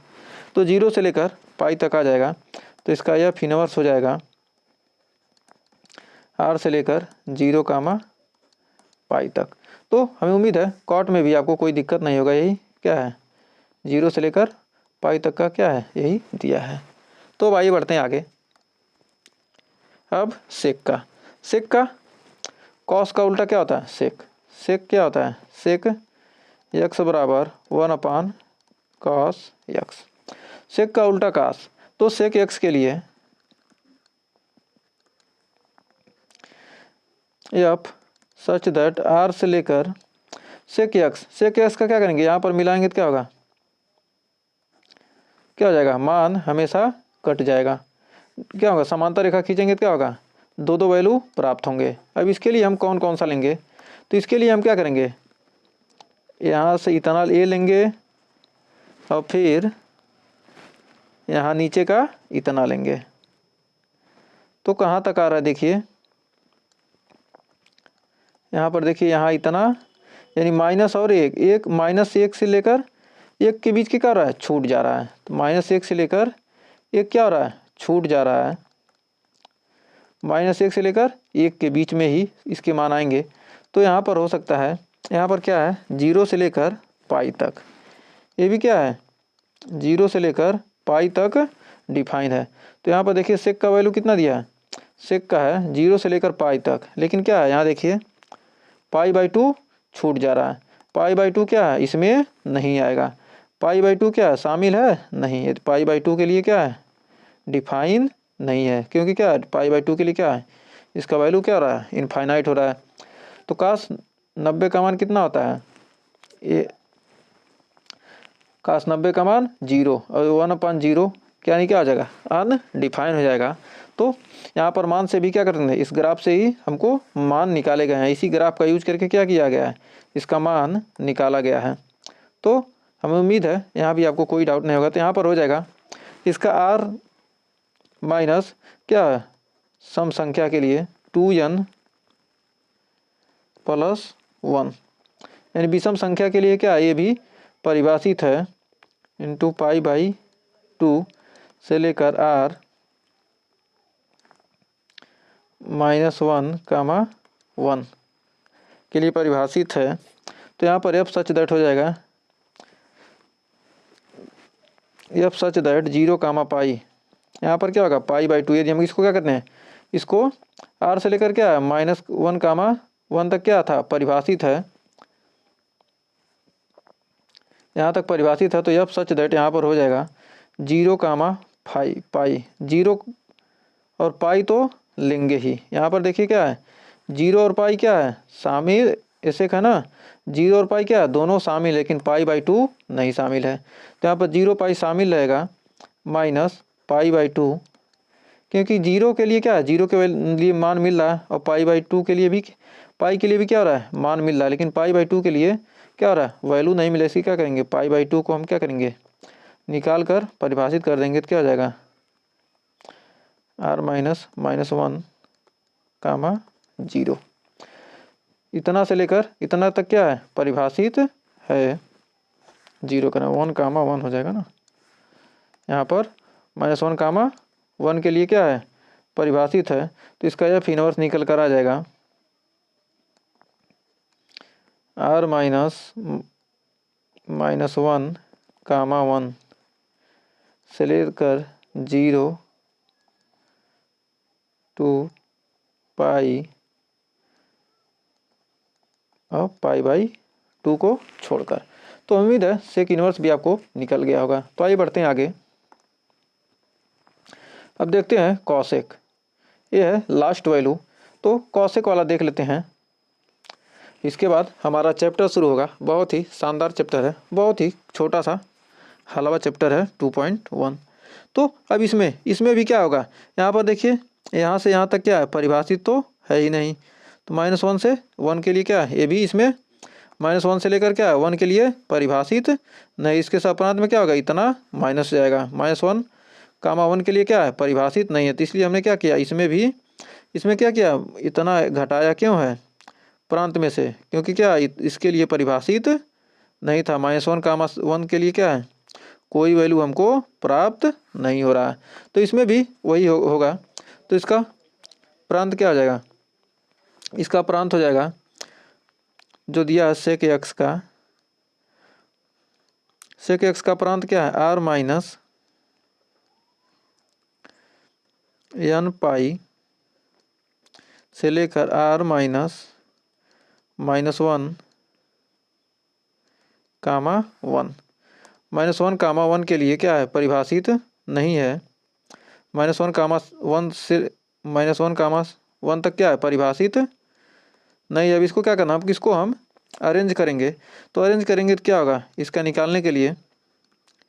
A: तो 0 से लेकर पाई तक आ जाएगा। तो इसका यह इनवर्स हो जाएगा आर से लेकर 0 पाई तक। तो हमें उम्मीद है कॉट में भी आपको कोई दिक्कत नहीं होगा। यही क्या है 0 से लेकर पाई तक का क्या है यही दिया है। तो अब आइए बढ़ते हैं आगे। अब सेक का, सेक का कॉस का उल्टा क्या होता है सेक। सेक क्या होता है सेक यक्स बराबर 1/cos यक्स, सेक का उल्टा कास। तो सेक यक्स के लिए एफ सच दैट आर से लेकर सेक यक्स का क्या करेंगे यहाँ पर मिलाएंगे तो क्या होगा, क्या हो जाएगा मान हमेशा कट जाएगा। क्या होगा समांतर रेखा खींचेंगे तो क्या होगा 2 वैल्यू प्राप्त होंगे। अब इसके लिए हम कौन कौन सा लेंगे, तो इसके लिए हम क्या करेंगे यहाँ से इथेनॉल ए लेंगे, और फिर यहाँ नीचे का इतना लेंगे। तो कहाँ तक आ रहा है देखिए, यहाँ पर देखिए यहाँ इतना यानी माइनस और एक -1 से लेकर 1 के बीच के क्या हो रहा है छूट जा रहा है। तो -1 से लेकर 1 क्या हो रहा है छूट जा रहा है, -1 से लेकर 1 के बीच में ही इसके मान आएंगे। तो यहाँ पर हो सकता है यहाँ पर क्या है 0 से लेकर पाई तक, ये भी क्या है 0 से लेकर पाई तक डिफाइन है। तो यहाँ पर देखिए सेक का वैल्यू कितना दिया है, सेक का है 0 से लेकर पाई तक, लेकिन क्या है यहाँ देखिए π/2 छूट जा रहा है। π/2 क्या है इसमें नहीं आएगा, π/2 क्या है शामिल है नहीं है। तो π/2 के लिए क्या है डिफाइन नहीं है, क्योंकि क्या है π/2 के लिए क्या है इसका वैल्यू क्या हो रहा है इनफाइनाइट हो रहा है। तो काश 90 का मान कितना होता है, ये काश 90 का मान 0 और 1/0 क्या नहीं क्या आ जाएगा अनडिफाइन हो जाएगा। तो यहाँ पर मान से भी क्या करते हैं इस ग्राफ से ही हमको मान निकाले गए हैं, इसी ग्राफ का यूज करके क्या किया गया है इसका मान निकाला गया है। तो हमें उम्मीद है यहाँ भी आपको कोई डाउट नहीं होगा। तो यहाँ पर हो जाएगा इसका r माइनस क्या है सम संख्या के लिए 2n + 1, यानी विषम संख्या के लिए क्या है ये भी परिभाषित है इंटू पाई बाई 2 से लेकर r -1, 1 के लिए परिभाषित है। तो यहाँ पर f सच दैट हो जाएगा, f सच दैट 0, पाई, यहाँ पर क्या होगा पाई बाई 2। यदि हम इसको क्या करते हैं, इसको r से लेकर क्या है -1, 1 तक क्या था परिभाषित है, यहाँ तक परिभाषित है। तो f सच दैट यहाँ पर हो जाएगा 0, पाई, 0 और पाई तो लेंगे ही। यहाँ पर देखिए क्या है 0 और पाई क्या है शामिल, ऐसे का ना 0 और पाई क्या है दोनों शामिल, लेकिन पाई बाई 2 नहीं शामिल है। तो यहाँ पर 0 पाई शामिल रहेगा माइनस पाई बाई 2, क्योंकि 0 के लिए क्या है 0 के लिए मान मिल रहा है और पाई बाई 2 के लिए भी, पाई के लिए भी क्या हो रहा है मान मिल रहा है, लेकिन पाई बाई 2 के लिए क्या हो रहा है वैल्यू नहीं मिले। इसकी क्या करेंगे पाई बाई 2 को हम क्या करेंगे निकाल कर परिभाषित कर देंगे, तो क्या हो जाएगा r -1, 0। इतना से लेकर इतना तक क्या है परिभाषित है, 0 करना 1, 1 हो जाएगा ना। यहाँ पर -1, 1 के लिए क्या है परिभाषित है, तो इसका f इनवर्स निकल कर आ जाएगा r -1, 1 से लेकर 0 to पाई और पाई बाई 2 को छोड़कर। तो उम्मीद है सेक इनवर्स भी आपको निकल गया होगा। तो आइए बढ़ते हैं आगे। अब देखते हैं कॉसेक, ये है लास्ट वैल्यू। तो कॉसेक वाला देख लेते हैं, इसके बाद हमारा चैप्टर शुरू होगा। बहुत ही शानदार चैप्टर है, बहुत ही छोटा सा हलवा चैप्टर है 2.1। तो अब इसमें भी क्या होगा, यहाँ पर देखिए यहाँ से यहाँ तक क्या है परिभाषित तो है ही नहीं, तो -1 से 1 के लिए क्या है, ये भी इसमें -1 से लेकर क्या है 1 के लिए परिभाषित नहीं। इसके सप्रांत में क्या होगा इतना माइनस जाएगा, -1, 1 के लिए क्या है परिभाषित नहीं है। तो इसलिए हमने क्या किया इसमें क्या किया इतना घटाया क्यों है प्रांत में से, क्योंकि क्या इसके लिए परिभाषित नहीं था। -1, 1 के लिए क्या है कोई वैल्यू हमको प्राप्त नहीं हो रहा है। तो इसमें भी वही होगा। तो इसका प्रांत क्या हो जाएगा, इसका प्रांत हो जाएगा जो दिया है सेक एक्स का प्रांत क्या है r -n पाई से लेकर r -1, 1, -1, 1 के लिए क्या है परिभाषित नहीं है। -1, 1 से -1, 1 तक क्या है परिभाषित नहीं। अब इसको क्या करना, अब किसको हम अरेंज करेंगे। तो अरेंज करेंगे तो क्या होगा, इसका निकालने के लिए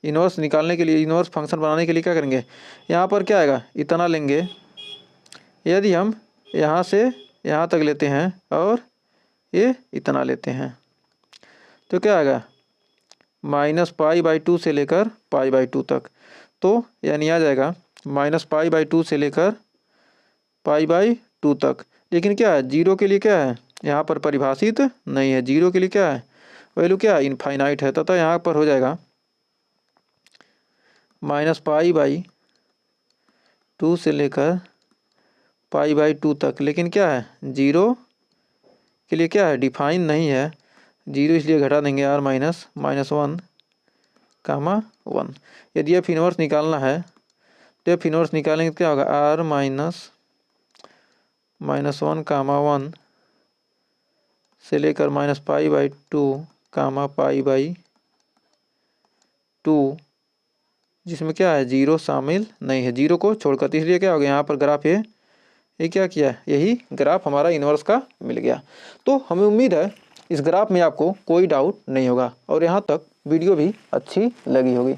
A: इन्वर्स इन्वर्स फंक्शन बनाने के लिए क्या करेंगे, यहाँ पर क्या आएगा इतना लेंगे। यदि हम यहाँ से यहाँ तक लेते हैं और ये इतना लेते हैं तो क्या आएगा -पाई/2 से लेकर पाई/2 तक। तो यानी आ जाएगा -पाई/2 से लेकर पाई/2 तक। लेकिन क्या है 0 के लिए क्या है यहाँ पर परिभाषित नहीं है, 0 के लिए क्या है वैल्यू क्या है इनफाइनाइट है। तथा यहाँ पर हो जाएगा -पाई/2 से लेकर पाई/2 तक। लेकिन क्या है 0 के लिए क्या है डिफाइन नहीं है, 0 इसलिए घटा देंगे r -1, 1। यदि एफ इनवर्स निकालना है तो एफ इनवर्स निकालेंगे तो क्या होगा r -1, 1 से लेकर -पाई/2, पाई/2, जिसमें क्या है 0 शामिल नहीं है, 0 को छोड़कर। तो इसलिए क्या हो गया यहाँ पर ग्राफ ये क्या किया, यही ग्राफ हमारा इन्वर्स का मिल गया। तो हमें उम्मीद है इस ग्राफ में आपको कोई डाउट नहीं होगा और यहाँ तक वीडियो भी अच्छी लगी होगी।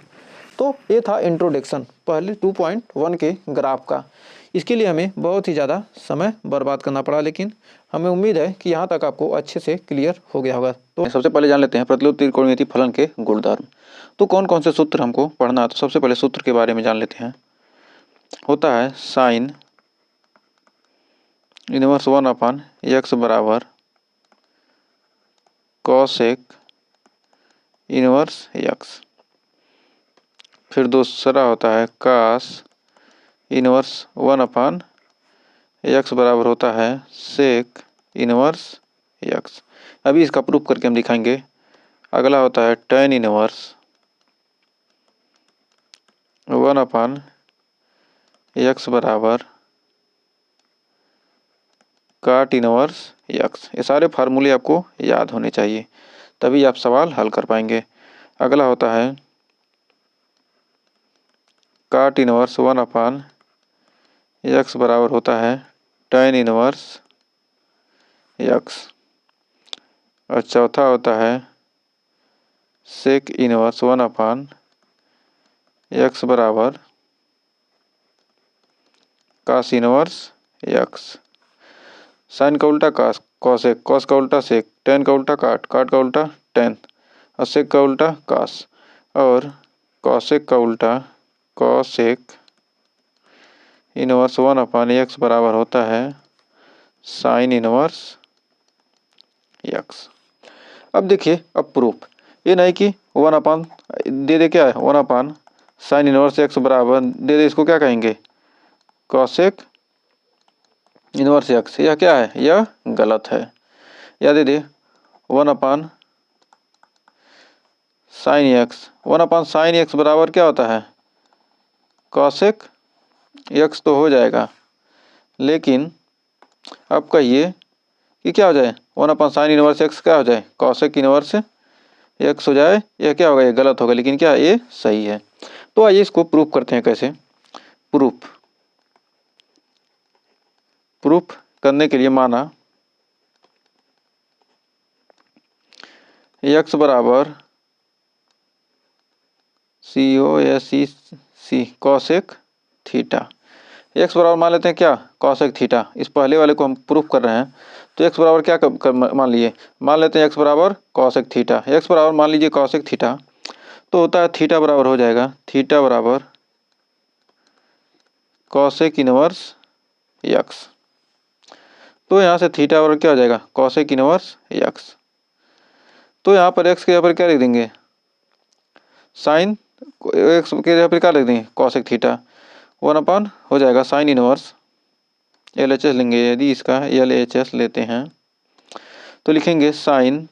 A: तो ये था इंट्रोडक्शन पहले 2.1 के ग्राफ का। इसके लिए हमें बहुत ही ज़्यादा समय बर्बाद करना पड़ा, लेकिन हमें उम्मीद है कि यहाँ तक आपको अच्छे से क्लियर हो गया होगा। तो सबसे पहले जान लेते हैं प्रतिलोम त्रिकोणमितीय फलन के गुणधर्म। तो कौन कौन से सूत्र हमको पढ़ना है, तो सबसे पहले सूत्र के बारे में जान लेते हैं। होता है साइन इनवर्स 1/x बराबर कॉसेक इनवर्स यक्स। फिर दूसरा होता है कास इनवर्स 1/x बराबर होता है सेक इनवर्स यक्स। अभी इसका प्रूफ करके हम दिखाएंगे। अगला होता है टेन इनवर्स 1/x बराबर काट इनवर्स यक्स। ये सारे फार्मूले आपको याद होने चाहिए, तभी आप सवाल हल कर पाएंगे। अगला होता है काट इनवर्स 1/x बराबर होता है टेन इनवर्स यक्स। और चौथा होता है सेक इनवर्स 1/x बराबर कास इनवर्स यक्स। साइन का उल्टा कास, कॉसेक, कॉस का उल्टा सेक, टेन का उल्टा काट, काट का उल्टा टेन, और सेक का उल्टा कास, और कॉसेक का उल्टा कॉसेक इनवर्स 1/x बराबर होता है साइन इनवर्स यक्स। अब देखिए, अब प्रूफ ये नहीं कि 1 दे दे, क्या है 1 साइन इनवर्स एक्स बराबर दे दे, इसको क्या कहेंगे कॉसेक इनवर्स एक्स। यह क्या है, यह गलत है। या दे दे 1 साइन एक्स, 1 साइन एक्स बराबर क्या होता है कॉसेक एक्स तो हो जाएगा, लेकिन अब कहिए कि क्या हो जाए 1 साइन इनवर्स एक्स क्या हो जाए कॉसेक इनवर्स एक्स हो जाए। यह क्या होगा, ये गलत होगा, लेकिन क्या ये सही है। तो आइए इसको प्रूफ करते हैं। कैसे प्रूफ प्रूफ करने के लिए माना एक्स बराबर COSEC कॉसेक थीटा। एक्स बराबर मान लेते हैं क्या कॉसेक थीटा। इस पहले वाले को हम प्रूफ कर रहे हैं, तो एक्स बराबर क्या मान लिए, मान लेते हैं एक्स बराबर कॉसेक थीटा। एक्स बराबर मान लीजिए कॉसेक थीटा, तो होता है थीटा बराबर हो जाएगा थीटा बराबर कॉसेक इनवर्स यक्स। तो यहाँ से थीटा बराबर क्या हो जाएगा कॉसेक इनवर्स यक्स। तो यहाँ पर एक्स के जगह पर क्या लिख देंगे साइन, एक्स के जगह पर क्या लिख देंगे कॉसेक थीटा। 1 हो जाएगा साइन इनवर्स LHS लेंगे। यदि इसका LHS लेते हैं तो लिखेंगे साइन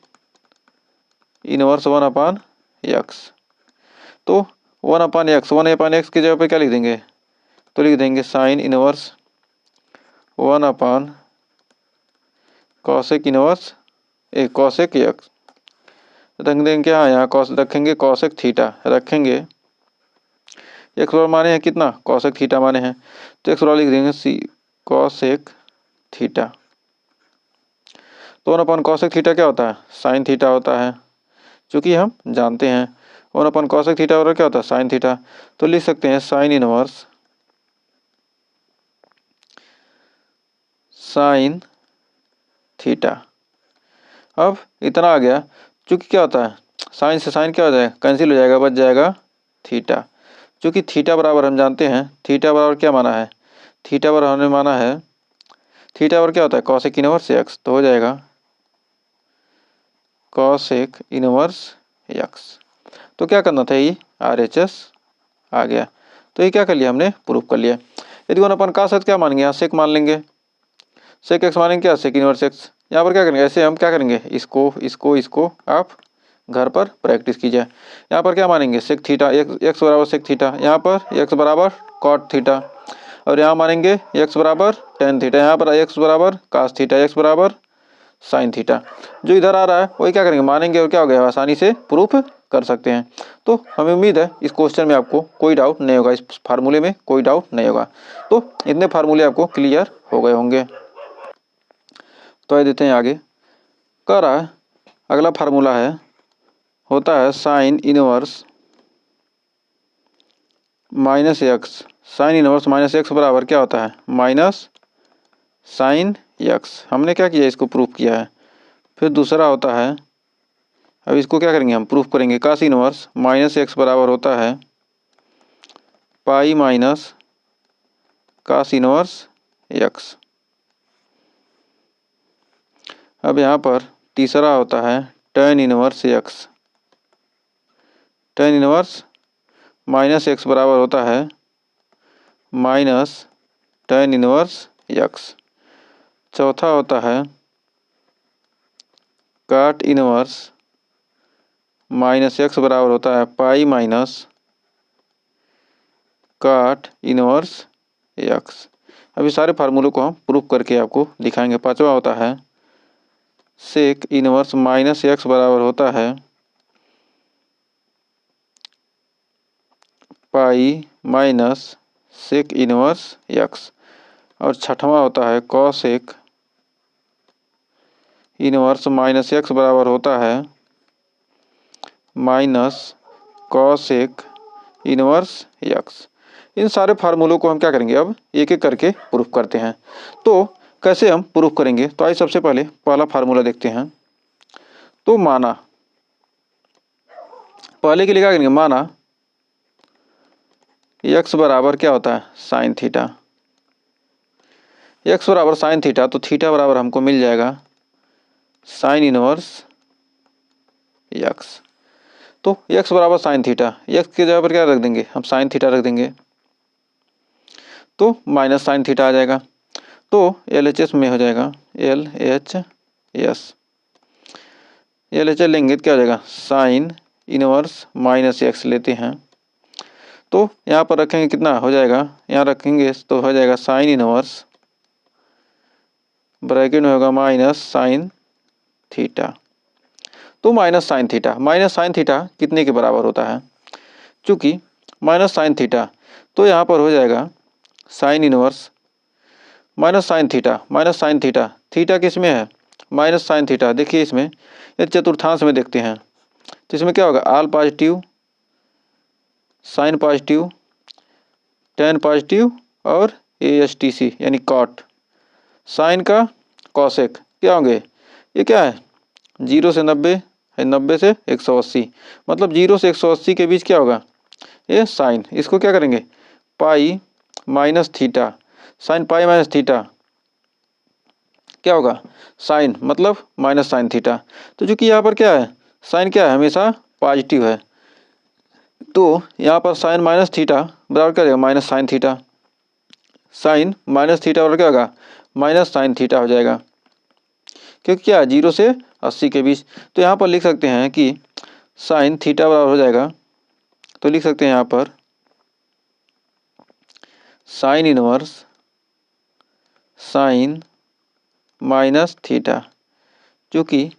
A: इनवर्स 1/x। तो 1/x, 1/x की जगह पर क्या लिख देंगे, तो लिख देंगे sine inverse 1 cosec inverse cosec x. रख देंगे क्या, यहाँ कॉस रखेंगे कॉसेक थीटा रखेंगे। एक्स बराबर माने हैं कितना कॉसेक थीटा माने हैं, तो एक्स बराबर लिख देंगे सी कॉसेक थीटा। तो 1 कॉसेक थीटा क्या होता है साइन थीटा होता है, चूँकि हम जानते हैं 1 कॉसेक थीटा और क्या होता है साइन थीटा। तो लिख सकते हैं साइन इनवर्स साइन थीटा। अब इतना आ गया, चूँकि क्या होता है साइन से साइन क्या हो जाएगा कैंसिल हो जाएगा, बच जाएगा थीटा। चूँकि थीटा बराबर हम जानते हैं थीटा बराबर क्या माना है, थीटा बराबर हमने माना है थीटा बराबर क्या होता है कॉसेक इनवर्स एक्स। तो हो जाएगा कॉसेक इनवर्स एक्स। तो क्या करना था, ये RHS आ गया। तो ये क्या कर लिया हमने प्रूफ कर लिया। यदि 1 का साथ क्या मानेंगे यहाँ सेक मान लेंगे, सेक एक्स मानेंगे क्या सेक इनवर्स एक्स। यहाँ पर क्या करेंगे ऐसे हम क्या करेंगे इसको आप घर पर प्रैक्टिस कीजिए। यहाँ पर क्या मानेंगे सेक थीटा एक्स बराबर सेक थीटा, यहाँ पर एक्स बराबर कॉट थीटा, और यहाँ मानेंगे एक्स बराबर टेन थीटा, यहाँ पर एक्स बराबर कास थीटा, एक्स बराबर साइन थीटा। जो इधर आ रहा है वही क्या करेंगे मानेंगे, और क्या हो गया आसानी से प्रूफ कर सकते हैं। तो हमें उम्मीद है इस क्वेश्चन में आपको कोई डाउट नहीं होगा, इस फार्मूले में कोई डाउट नहीं होगा। तो इतने फार्मूले आपको क्लियर हो गए होंगे। तो ये देते हैं आगे, कह रहा है अगला फार्मूला है होता है sine inverse minus x. Sine inverse minus x बराबर क्या होता है माइनस साइन एक्स। हमने क्या किया इसको प्रूफ किया है। फिर दूसरा होता है, अब इसको क्या करेंगे हम प्रूफ करेंगे, कास इनवर्स माइनस एक्स बराबर होता है pi minus cos inverse x. अब यहाँ पर तीसरा होता है tan inverse x. tan inverse minus x बराबर होता है माइनस tan इनवर्स एक्स। चौथा होता है काट इनवर्स माइनस एक्स बराबर होता है पाई माइनस काट इनवर्स एक्स। अभी सारे फार्मूलों को हम प्रूफ करके आपको दिखाएंगे। पांचवा होता है सेक इनवर्स माइनस एक्स बराबर होता है pi minus sec inverse x. और छठवां होता है कॉसेक इनवर्स माइनस एक्स बराबर होता है माइनस कॉसेक इनवर्स एक्स। इन सारे फार्मूलों को हम क्या करेंगे, अब एक एक करके प्रूफ करते हैं। तो कैसे हम प्रूफ करेंगे, तो आइए सबसे पहले पहला फार्मूला देखते हैं। तो माना, पहले के लिए क्या करेंगे, माना x बराबर क्या होता है साइन थीटा। x बराबर साइन थीटा, तो थीटा बराबर हमको मिल जाएगा साइन इनवर्स x। तो x बराबर साइन थीटा, x की जगह पर क्या रख देंगे हम, साइन थीटा रख देंगे, तो माइनस साइन थीटा आ जाएगा। तो LHS में हो जाएगा LHS लेंगे तो क्या हो जाएगा साइन इनवर्स माइनस एक्स लेते हैं, तो यहाँ पर रखेंगे कितना हो जाएगा, यहाँ रखेंगे तो हो जाएगा साइन इनवर्स ब्रैकेट में होगा माइनस साइन थीटा। तो माइनस साइन थीटा कितने के बराबर होता है, चूँकि माइनस साइन थीटा, तो यहाँ पर हो जाएगा sine inverse minus sine theta. Theta किस में है, माइनस साइन थीटा। देखिए इसमें ये चतुर्थांश में देखते हैं, तो इसमें क्या होगा all positive, sine positive, tan positive और ASTC यानी कॉट। साइन का कॉसेक क्या होंगे, ये क्या है 0 से 90 है, 90 से 180, मतलब 0 से 180 के बीच क्या होगा ये साइन। इसको क्या करेंगे pi minus theta, sine pi minus theta क्या होगा साइन, मतलब माइनस साइन थीटा। तो चूंकि यहाँ पर क्या है साइन क्या है हमेशा पॉजिटिव है, तो यहाँ पर साइन माइनस थीटा बराबर क्या हो जाएगा minus sine theta. Sine minus theta बराबर क्या होगा माइनस साइन थीटा हो जाएगा, क्योंकि क्या 0 से 80 के बीच। तो यहाँ पर लिख सकते हैं कि साइन थीटा बराबर हो जाएगा, तो लिख सकते हैं यहाँ पर sign inverse sign minus theta, क्योंकि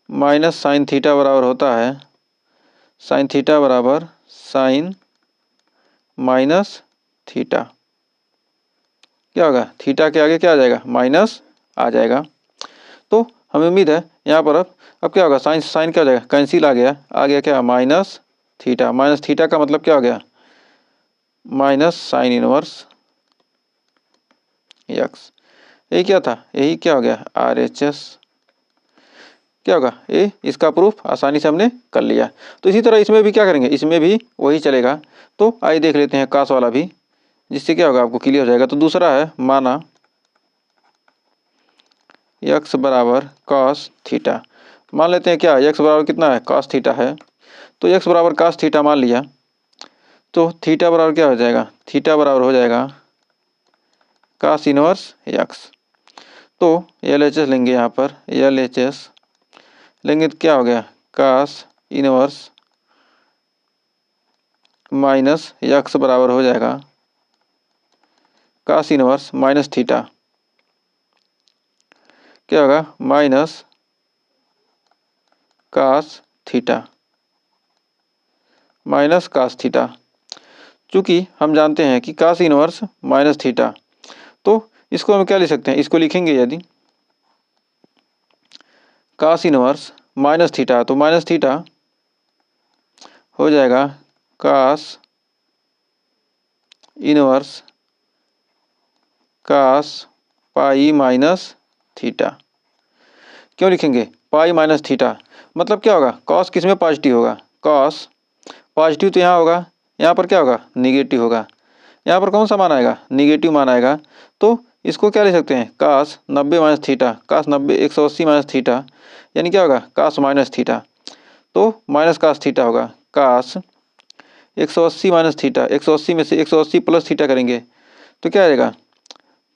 A: माइनस साइन थीटा बराबर होता है साइन थीटा बराबर साइन माइनस थीटा। क्या होगा थीटा के आगे क्या आ जाएगा माइनस आ जाएगा। तो हमें उम्मीद है यहाँ पर अब क्या होगा साइन क्या हो जाएगा कैंसिल आ गया क्या माइनस थीटा का मतलब क्या हो गया माइनस साइन इनवर्स एक्स। यही क्या था, यही क्या हो गया RHS। क्या होगा ये, इसका प्रूफ आसानी से हमने कर लिया। तो इसी तरह इसमें भी क्या करेंगे, इसमें भी वही चलेगा। तो आइए देख लेते हैं कास वाला भी, जिससे क्या होगा आपको क्लियर हो जाएगा। तो दूसरा है माना x बराबर कॉस थीटा। मान लेते हैं क्या x बराबर कितना है कॉस थीटा है, तो x बराबर कॉस थीटा मान लिया, तो थीटा बराबर क्या हो जाएगा, थीटा बराबर हो जाएगा कॉस इनवर्स x। तो LHS लेंगे, यहाँ पर LHS लेंगे तो क्या हो गया कॉस इनवर्स माइनस x बराबर हो जाएगा कॉस इनवर्स माइनस थीटा। क्या होगा minus cos theta minus cos theta. चूँकि हम जानते हैं कि कॉस इनवर्स माइनस थीटा, तो इसको हम क्या लिख सकते हैं, इसको लिखेंगे यदि कॉस इनवर्स माइनस थीटा, तो माइनस थीटा हो जाएगा cos inverse cos pi minus theta. क्यों लिखेंगे पाई माइनस थीटा, मतलब क्या होगा कॉस किस में पॉजिटिव होगा, कॉस पॉजिटिव तो यहाँ होगा, यहाँ पर क्या होगा निगेटिव होगा, यहाँ पर कौन सा मान आएगा निगेटिव मान आएगा। तो इसको क्या ले सकते हैं कास 90 माइनस थीटा, कास 90 180 माइनस थीटा, यानी क्या होगा कास माइनस थीटा, तो माइनस कास थीटा होगा, कास 180 माइनस थीटा, 180 में से 180 प्लस थीटा करेंगे तो क्या आ जाएगा,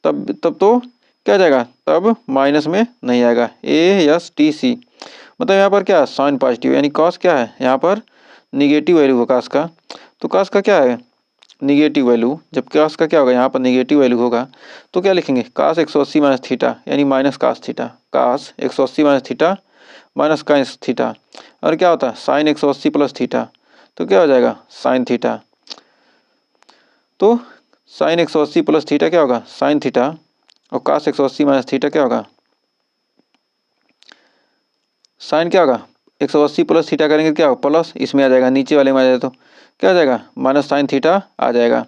A: तब तो क्या आ जाएगा, तब माइनस में नहीं आएगा, ASTC। मतलब यहाँ पर क्या साइन पॉजिटिव, यानी कॉस क्या है यहाँ पर निगेटिव वैल्यू होगा कास का। तो कास का क्या है निगेटिव वैल्यू, जब कास का क्या होगा यहाँ पर निगेटिव वैल्यू होगा तो क्या लिखेंगे, कास 180 माइनस थीटा यानी minus cos theta, cos 180 minus theta minus cos theta. और क्या होता है साइन 180 प्लस थीटा, तो क्या हो जाएगा साइन थीटा। तो साइन 180 प्लस थीटा क्या होगा साइन थीटा, और कास 180 माइनस थीटा क्या होगा साइन क्या होगा 180 प्लस थीटा करेंगे क्या होगा प्लस, इसमें आ जाएगा नीचे वाले में आ जाए तो क्या आ जाएगा माइनस साइन थीटा आ जाएगा।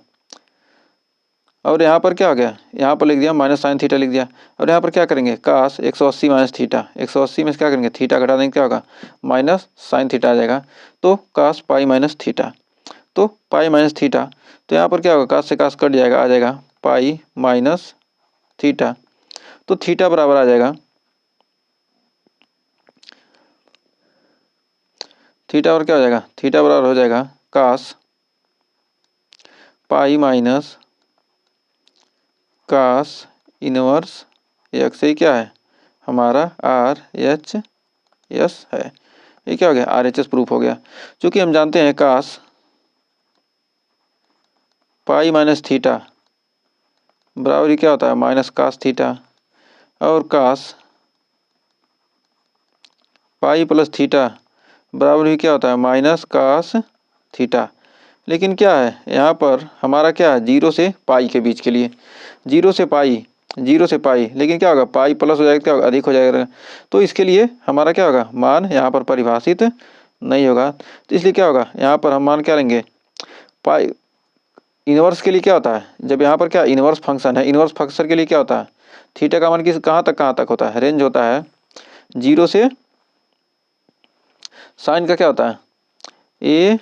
A: और यहाँ पर क्या हो गया, यहाँ पर लिख दिया माइनस साइन थीटा लिख दिया। और यहाँ पर क्या करेंगे कास 180 माइनस थीटा, 180 में से क्या करेंगे थीटा घटा देंगे क्या होगा माइनस साइन थीटा आ जाएगा। तो कास पाई माइनस थीटा, तो पाई माइनस थीटा, तो यहाँ पर क्या होगा कास से कास कट जाएगा, आ जाएगा पाई माइनस थीटा। तो थीटा बराबर आ जाएगा, थीटा और क्या हो जाएगा थीटा बराबर हो जाएगा cos pi minus cos inverse X, ये क्या है हमारा RHS है। ये क्या हो गया RHS प्रूफ हो गया। क्योंकि हम जानते हैं कास पाई माइनस थीटा बराबर ही क्या होता है माइनस कास थीटा, और कास पाई प्लस थीटा बराबर ही क्या होता है माइनस कास थीटा। लेकिन क्या है यहाँ पर हमारा क्या है जीरो से पाई के बीच के लिए, जीरो से पाई, जीरो से पाई, लेकिन क्या होगा पाई प्लस हो जाएगा क्या होगा अधिक हो जाएगा, तो इसके लिए हमारा क्या होगा मान यहाँ पर परिभाषित नहीं होगा। तो इसलिए क्या होगा यहाँ पर हम मान क्या लेंगे पाई। इनवर्स के लिए क्या होता है जब यहाँ पर क्या इनवर्स फंक्शन है, इनवर्स फंक्शन के लिए क्या होता है थीटा का मान किस कहाँ तक होता है रेंज होता है जीरो से, साइन का क्या होता है ए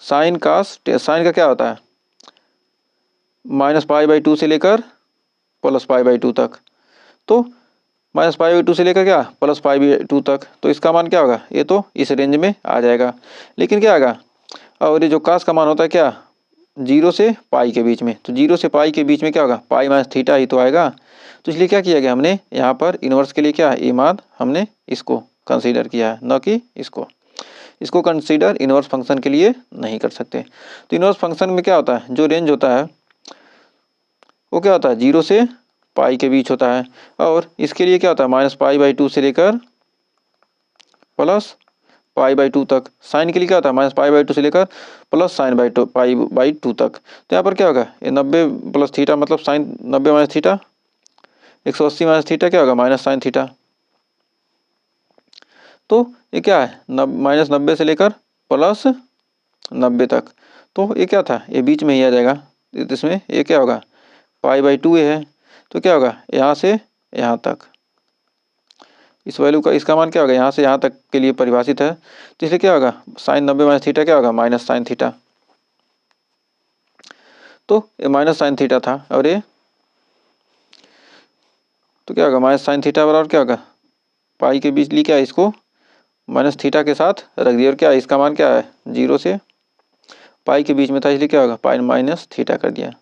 A: साइन कास, साइन का क्या होता है माइनस पाई बाई 2 से लेकर प्लस पाई बाई 2 तक, तो माइनस पाई बाई 2 से लेकर क्या प्लस पाई बाई 2 तक, तो इसका मान क्या होगा ये तो इस रेंज में आ जाएगा। लेकिन क्या आएगा और ये जो कास का मान होता है क्या जीरो से पाई के बीच में, तो जीरो से पाई के बीच में क्या होगा पाई माइनस थीटा ही तो आएगा। तो इसलिए क्या किया गया हमने यहाँ पर इनवर्स के लिए क्या है ये मान हमने इसको कंसीडर किया है, न कि इसको कंसीडर इनवर्स फंक्शन के लिए नहीं कर सकते। तो इनवर्स फंक्शन में क्या होता है जो रेंज होता है वो क्या होता है जीरो से पाई के बीच होता है, और इसके लिए क्या होता है माइनस पाई बाई 2 से लेकर प्लस पाई बाई 2 तक। साइन के लिए क्या होता है माइनस पाई बाई 2 से लेकर plus sine by 2 pi by 2 तक। तो यहाँ पर क्या होगा ये 90 प्लस थीटा मतलब sine 90 minus theta, 180 minus theta क्या होगा माइनस साइन थीटा। तो ये क्या है माइनस 90 से लेकर प्लस 90 तक, तो ये क्या था ये बीच में ही आ जाएगा। इसमें ये क्या होगा पाई बाई 2 है, तो क्या होगा यहाँ से यहाँ तक इस वैल्यू का इसका मान क्या होगा यहाँ से यहाँ तक के लिए परिभाषित है। तो इसलिए क्या होगा साइन 90 माइनस थीटा क्या होगा माइनस साइन थीटा, तो ये माइनस साइन थीटा था, और ये तो क्या होगा माइनस साइन थीटा बराबर क्या होगा पाई के बीच लिए क्या है इसको माइनस थीटा के साथ रख दिया, और क्या है इसका मान क्या है जीरो से पाई के बीच में था इसलिए क्या होगा पाई माइनस थीटा कर दिया,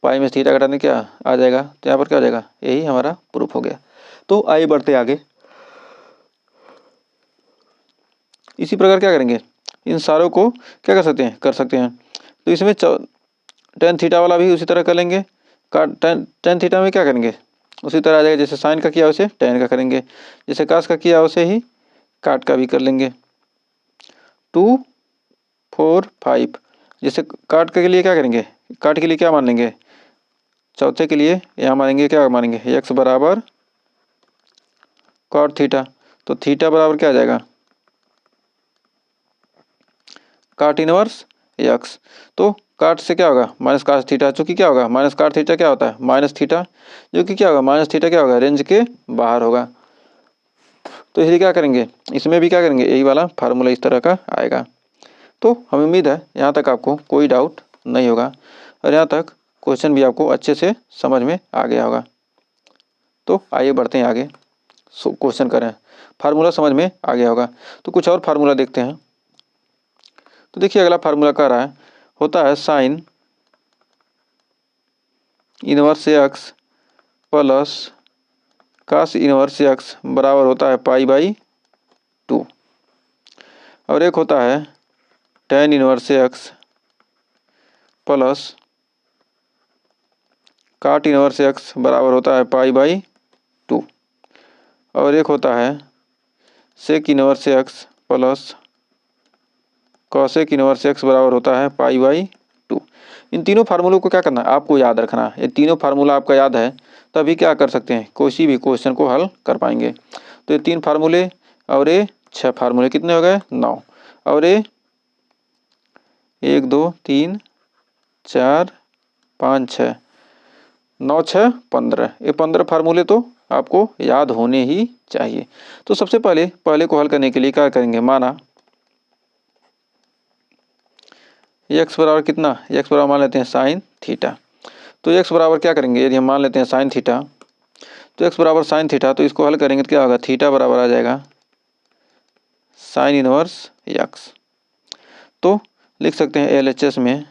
A: पाई में थीटा घटाने क्या आ जाएगा, तो यहाँ पर क्या हो जाएगा यही हमारा प्रूफ हो गया। तो आइए बढ़ते आगे। इसी प्रकार क्या करेंगे इन सारों को क्या कर सकते हैं तो इसमें टेन थीटा वाला भी उसी तरह कर लेंगे। टेन थीटा में क्या करेंगे उसी तरह आ जाएगा जैसे साइन का किया वैसे टेन का करेंगे, जैसे कास का किया वैसे ही काट का भी कर लेंगे। 2 4 5 जैसे काट के लिए क्या करेंगे काट के लिए क्या मान लेंगे चौथे के लिए यहाँ मानेंगे क्या मानेंगे x बराबर कॉट थीटा, तो थीटा बराबर क्या आ जाएगा काट इनवर्स x। तो काट से क्या होगा माइनस काट थीटा, चूँकि क्या होगा माइनस काट थीटा क्या होता है माइनस थीटा, जो कि क्या होगा माइनस थीटा क्या होगा रेंज के बाहर होगा। तो इसलिए क्या करेंगे इसमें भी क्या करेंगे यही वाला फार्मूला इस तरह का आएगा। तो हमें उम्मीद है यहाँ तक आपको कोई डाउट नहीं होगा, और यहाँ तक क्वेश्चन भी आपको अच्छे से समझ में आ गया होगा। तो आइए बढ़ते हैं आगे, क्वेश्चन करें। फार्मूला समझ में आ गया होगा तो कुछ और फार्मूला देखते हैं। तो देखिए अगला फार्मूला कह रहा है, होता है sine inverse x plus cos inverse x बराबर होता है π/2, और एक होता है tan inverse x plus cot inverse x बराबर होता है π/2, और एक होता है sec inverse x plus cosec inverse x बराबर होता है π/2। इन तीनों फार्मूलों को क्या करना है, आपको याद रखना है। ये तीनों फार्मूला आपका याद है तभी क्या कर सकते हैं, किसी भी क्वेश्चन को हल कर पाएंगे। तो ये 3 फार्मूले और ये 6 फार्मूले कितने हो गए, 9, और ये 1 2 3 4 5 6 9 6 15, ये 15 फार्मूले तो आपको याद होने ही चाहिए। तो सबसे पहले को हल करने के लिए क्या करेंगे, माना x बराबर कितना, x बराबर मान लेते हैं साइन थीटा। तो x बराबर क्या करेंगे, यदि हम मान लेते हैं साइन थीटा, तो x बराबर साइन थीटा, तो इसको हल करेंगे तो क्या होगा, थीटा बराबर आ जाएगा साइन इनवर्स x। तो लिख सकते हैं LHS में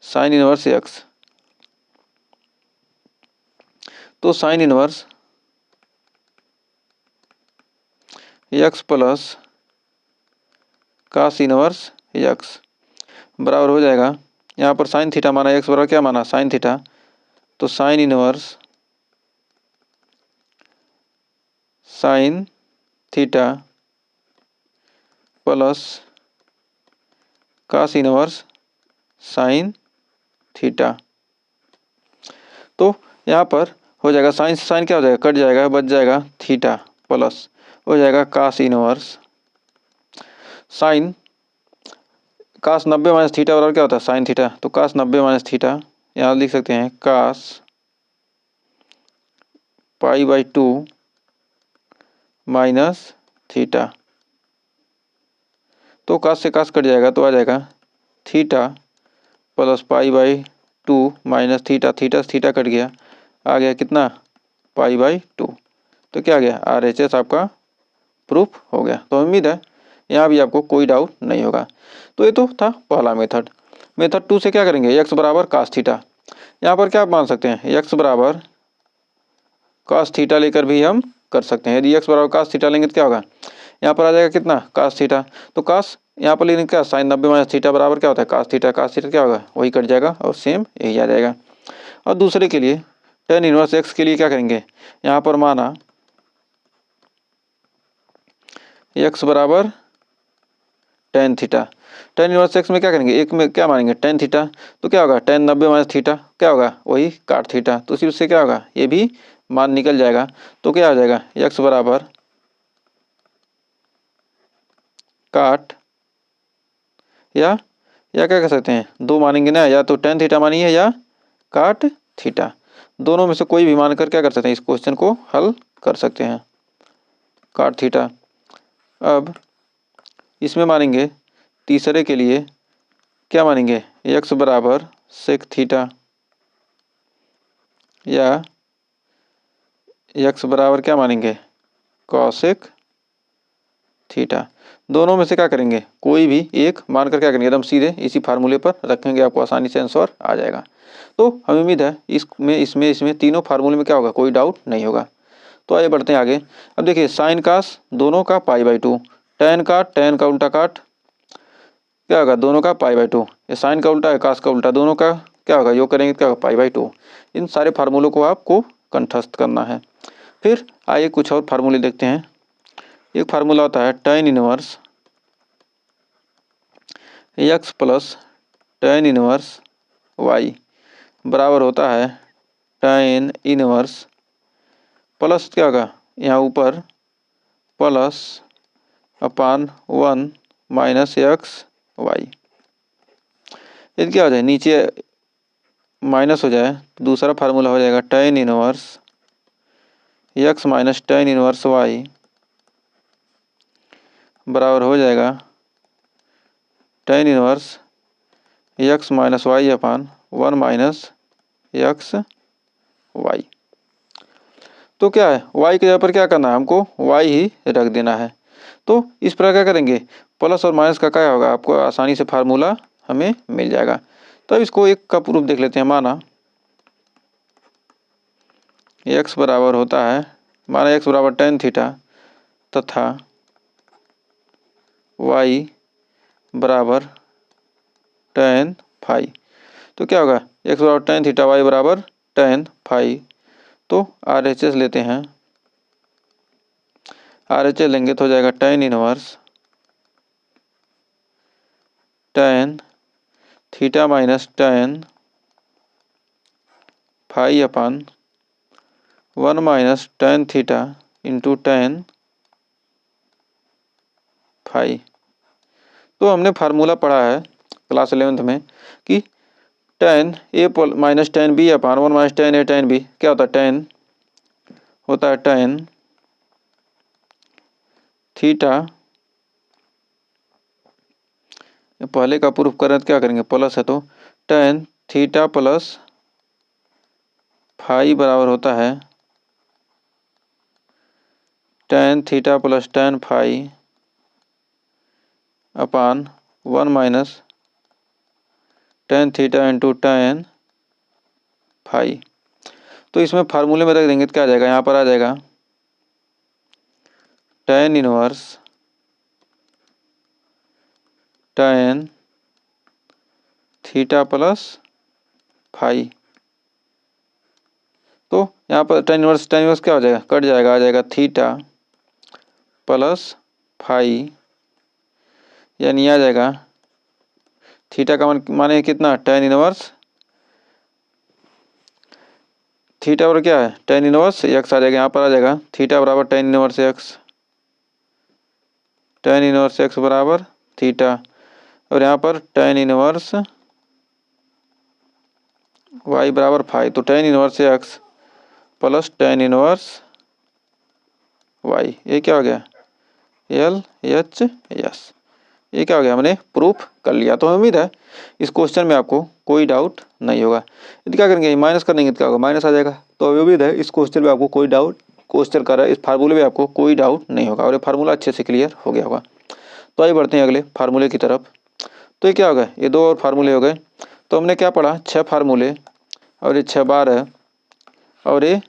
A: साइन इनवर्स x, तो sine inverse x plus cos inverse x बराबर हो जाएगा, यहाँ पर साइन थीटा माना, x बराबर क्या माना, साइन थीटा, तो sine inverse sine theta plus cos inverse sine theta. तो यहाँ पर हो जाएगा साइन से साइन क्या हो जाएगा, कट जाएगा, बच जाएगा थीटा, प्लस हो जाएगा कास इनवर्स साइन, कास 90 माइनस थीटा बराबर क्या होता है, साइन थीटा, तो कास 90 माइनस थीटा, यहाँ लिख सकते हैं कास π/2 माइनस थीटा। तो कास से कास कट जाएगा तो आ जाएगा theta plus π/2 minus theta, theta से थीटा कट गया, आ गया कितना π/2। तो क्या आ गया, RHS आपका प्रूफ हो गया। तो उम्मीद है यहाँ भी आपको कोई डाउट नहीं होगा। तो ये तो था पहला मेथड। मेथड 2 से क्या करेंगे, x बराबर कास थीटा, यहाँ पर क्या आप मान सकते हैं, x बराबर कास थीटा लेकर भी हम कर सकते हैं। यदि x बराबर कास थीटा लेंगे तो क्या होगा, यहाँ पर आ जाएगा कितना, कास थीटा, तो कास यहाँ पर लेने क्या, साइन 90 माइनस थीटा बराबर क्या होता है, कास थीटा, कास थीटा क्या होगा, वही कट जाएगा और सेम यही आ जाएगा। और दूसरे के लिए टेन इनवर्स x के लिए क्या करेंगे, यहाँ पर माना x बराबर tan theta, ten inverse x में क्या करेंगे, एक में क्या मानेंगे टेन थीटा, तो क्या होगा टेन 90 माइनस थीटा क्या होगा, वही काट थीटा, तो उसी से क्या होगा, ये भी मान निकल जाएगा। तो क्या आ जाएगा, x बराबर काट या क्या कह सकते हैं, दो मानेंगे ना, या तो टेन थीटा मानिए या काट थीटा, दोनों में से कोई भी मानकर क्या कर सकते हैं, इस क्वेश्चन को हल कर सकते हैं, काट थीटा। अब इसमें मानेंगे तीसरे के लिए क्या मानेंगे, x बराबर सेक थीटा या x बराबर क्या मानेंगे, कॉसेक थीटा, दोनों में से क्या करेंगे, कोई भी एक मानकर क्या करेंगे, एकदम सीधे इसी फार्मूले पर रखेंगे, आपको आसानी से आंसर आ जाएगा। तो हमें उम्मीद है इसमें तीनों फार्मूले में क्या होगा, कोई डाउट नहीं होगा। तो आइए बढ़ते हैं आगे। अब देखिए साइन कास दोनों का π/2, टेन का उल्टा काट क्या होगा, दोनों का π/2, ये साइन का उल्टा है कास का उल्टा, दोनों का क्या होगा, योग करेंगे क्या होगा, π/2। इन सारे फार्मूलों को आपको कंठस्थ करना है। फिर आइए कुछ और फार्मूले देखते हैं। एक फार्मूला होता है tan inverse x plus ten inverse y बराबर होता है टेन इनवर्स प्लस क्या होगा, यहाँ ऊपर प्लस अपान 1 माइनस xy, यदि क्या हो जाए, नीचे माइनस हो जाए तो दूसरा फार्मूला हो जाएगा tan inverse x minus tan inverse y बराबर हो जाएगा tan inverse x minus Y upon 1 minus xy। तो क्या है, y के जगह पर क्या करना है, हमको y ही रख देना है। तो इस प्रकार क्या करेंगे, प्लस और माइनस का क्या होगा, आपको आसानी से फार्मूला हमें मिल जाएगा। तो अब इसको एक का प्रूफ देख लेते हैं। माना x बराबर होता है, माना x बराबर tan थीटा तथा y बराबर tan फाई। तो क्या होगा, x बराबर tan थीटा, y बराबर tan फाई। तो RHS लेते हैं, RHS लेंगे तो हो जाएगा tan inverse tan theta minus tan phi upon 1 minus tan theta into tan phi. तो हमने फार्मूला पढ़ा है क्लास 11th में कि tan a minus tan b upon 1 minus tan a tan b क्या होता है, tan होता है tan थीटा, पहले का प्रूफ करें तो क्या करेंगे, प्लस है तो tan थीटा प्लस फाई बराबर होता है tan theta plus tan phi upon 1 minus tan theta into tan phi. तो इसमें फार्मूले में रख देंगे तो क्या आ जाएगा, यहाँ पर आ जाएगा tan inverse tan theta plus phi. तो यहाँ पर tan इनवर्स क्या हो जाएगा, कट जाएगा, आ जाएगा थीटा प्लस फाई, यानी आ जाएगा थीटा का माने कितना, tan इनवर्स थीटा और क्या है tan इनवर्स x आ जाएगा, यहाँ पर आ जाएगा थीटा बराबर tan inverse x, tan inverse x बराबर थीटा, और यहाँ पर tan इनवर्स y बराबर फाई। तो tan inverse x plus tan inverse y, ये क्या हो गया LHS, ये क्या हो गया, हमने प्रूफ कर लिया। तो उम्मीद है इस क्वेश्चन में आपको कोई डाउट नहीं होगा। यदि क्या करेंगे, माइनस कर देंगे तो क्या होगा, माइनस आ जाएगा। तो उम्मीद है इस क्वेश्चन में आपको कोई डाउट, क्वेश्चन कर रहा है इस फार्मूले में आपको कोई डाउट नहीं होगा और ये फार्मूला अच्छे से क्लियर हो गया होगा। तो आइए बढ़ते हैं अगले फार्मूले की तरफ। तो ये क्या हो गया, ये दो और फार्मूले हो गए। तो हमने क्या पढ़ा, 6 फार्मूले, और ये 6 12, और ये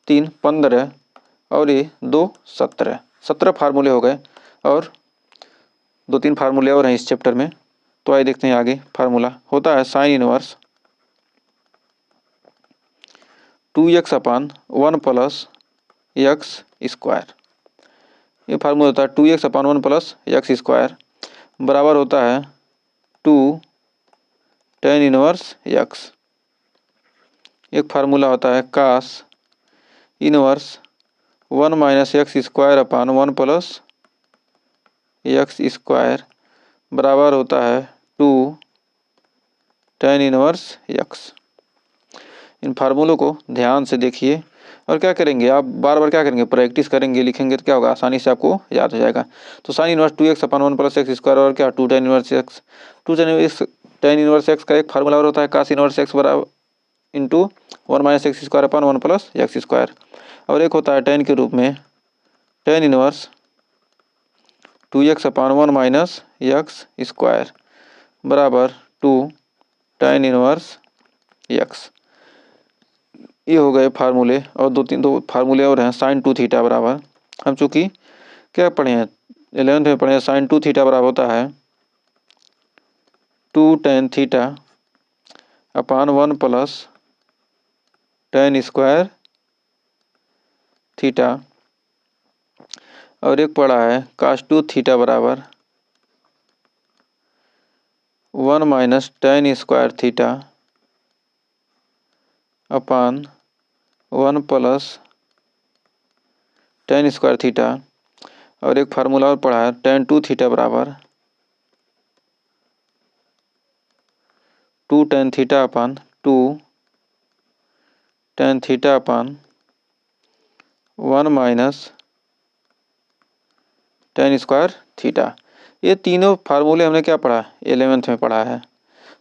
A: 3 15, और ये 2 17, 17 फार्मूले हो गए। और 2-3 फार्मूले और हैं इस चैप्टर में। तो आइए देखते हैं आगे। फार्मूला होता है साइन इनवर्स 2x अपान 1 प्लस एक्स स्क्वायर। ये फार्मूला होता है 2x अपान 1 प्लस एक्स स्क्वायर बराबर होता है 2 tan इनवर्स x। एक फार्मूला होता है cos inverse 1 minus X square upon 1 plus X square बराबर होता है 2 tan इनवर्स x। इन फार्मूलों को ध्यान से देखिए और क्या करेंगे, आप बार बार क्या करेंगे, प्रैक्टिस करेंगे, लिखेंगे तो क्या होगा, आसानी से आपको याद हो जाएगा। तो साइन इनवर्स 2x अपान 1 प्लस एक्स स्क्वायर और क्या 2 tan inverse x। 2 tan inverse x का एक फार्मूला और होता है कास इनवर्स x बराबर into 1 minus X square upon 1 plus X square, और एक होता है tan के रूप में tan इनवर्स 2x अपान 1 माइनस एक्स स्क्वायर बराबर 2 tan इनवर्स x। ये हो गए फार्मूले, और दो फार्मूले और हैं। साइन 2 थीटा बराबर, हम चूँकि क्या पढ़े हैं 11th में पढ़े हैं, साइन 2 थीटा बराबर होता है 2 tan theta upon 1 plus tan square theta, और एक पढ़ा है कास 2 थीटा बराबर 1 minus tan square theta upon 1 plus tan square theta, और एक फार्मूला और पढ़ा है tan 2 थीटा बराबर 2 tan theta upon 2 tan theta upon 1 minus tan square theta. ये तीनों फार्मूले हमने क्या पढ़ा, 11th में पढ़ा है।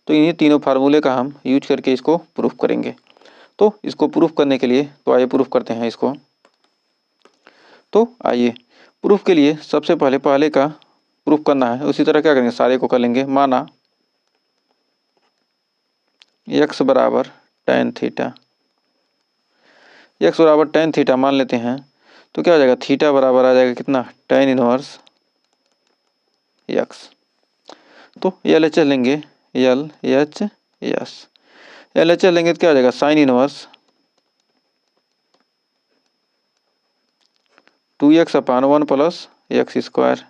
A: तो इन्हीं तीनों फार्मूले का हम यूज करके इसको प्रूफ करेंगे। तो इसको प्रूफ करने के लिए तो आइए प्रूफ करते हैं इसको। तो आइए प्रूफ के लिए सबसे पहले का प्रूफ करना है, उसी तरह क्या करेंगे, सारे को कर लेंगे। माना x बराबर tan थीटा, x बराबर tan थीटा मान लेते हैं, तो क्या हो जाएगा, थीटा बराबर आ जाएगा कितना, tan इनवर्स x। तो LHS लेंगे, LHS लेंगे तो क्या हो जाएगा, साइन इनवर्स 2x अपान 1 प्लस एक्स स्क्वायर,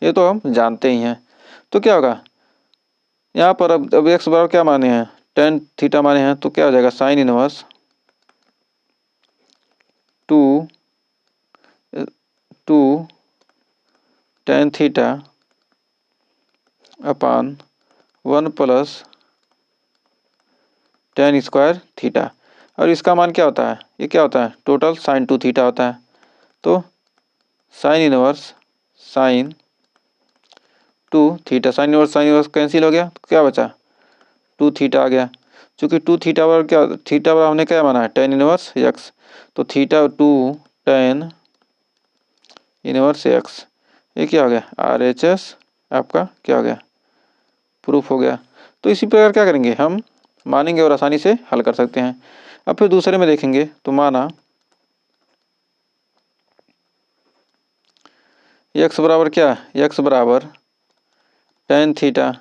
A: ये तो हम जानते ही हैं। तो क्या होगा यहाँ पर, अब x बराबर क्या माने हैं, tan थीटा माने हैं, तो क्या हो जाएगा, sine inverse 2 tan theta upon 1 plus tan square theta. और इसका मान क्या होता है, ये क्या होता है, टोटल साइन 2 थीटा होता है। तो sine inverse sign 2 theta, sine inverse cancel हो गया, तो क्या बचा, 2 थीटा आ गया। चूँकि 2 थीटा बराबर क्या, थीटा बराबर हमने क्या माना है, tan इनवर्स x, तो थीटा 2 tan इनवर्स x, ये क्या हो गया, RHS आपका क्या हो गया, प्रूफ हो गया। तो इसी प्रकार क्या करेंगे, हम मानेंगे और आसानी से हल कर सकते हैं। अब फिर दूसरे में देखेंगे, तो माना x बराबर क्या, x बराबर tan थीटा,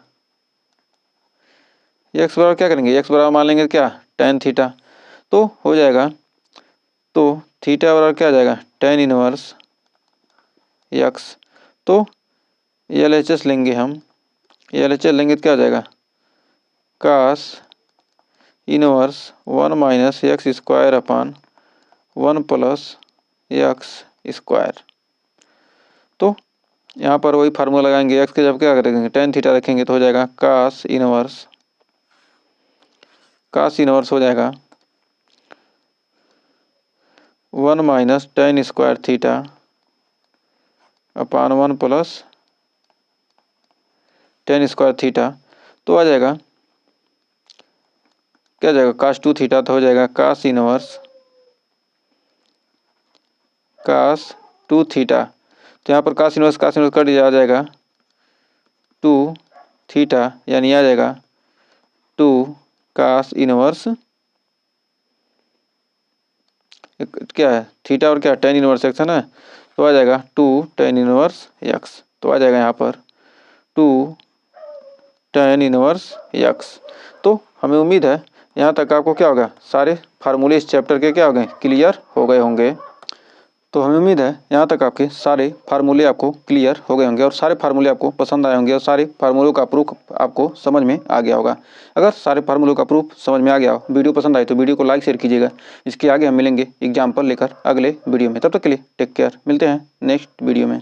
A: x बराबर क्या करेंगे, x बराबर मान लेंगे क्या, tan थीटा, तो हो जाएगा, तो थीटा बराबर क्या आ जाएगा, tan इनवर्स x। तो LHS लेंगे हम, LHS लेंगे तो क्या आ जाएगा, cos inverse 1 minus X square upon 1 plus X square. तो यहाँ पर वही फार्मूला लगाएंगे, x के जब क्या करेंगे, tan थीटा रखेंगे तो हो जाएगा cos इनवर्स हो जाएगा 1 minus tan square theta upon 1 plus tan square theta. तो आ जाएगा क्या जाएगा, cos 2 थीटा, तो हो जाएगा cos इनवर्स cos 2 थीटा। तो यहाँ पर cos इनवर्स कर दिया, आ जाएगा 2 थीटा, यानी आ जाएगा 2 cos इनवर्स क्या है, थीटा और क्या, tan इनवर्स x है ना, तो आ जाएगा 2 tan इनवर्स x। तो आ जाएगा यहाँ पर 2 tan इनवर्स x। तो हमें उम्मीद है यहाँ तक आपको क्या होगा, सारे फार्मूले इस चैप्टर के क्या हो गए, क्लियर हो गए होंगे। तो हमें उम्मीद है यहाँ तक आपके सारे फार्मूले आपको क्लियर हो गए होंगे और सारे फार्मूले आपको पसंद आए होंगे और सारे फार्मूलों का प्रूफ आपको समझ में आ गया होगा। अगर सारे फार्मूलों का प्रूफ समझ में आ गया हो, वीडियो पसंद आए तो वीडियो को लाइक शेयर कीजिएगा। इसके आगे हम मिलेंगे एग्जाम्पल लेकर अगले वीडियो में, तब तक के लिए टेक केयर, मिलते हैं नेक्स्ट वीडियो में।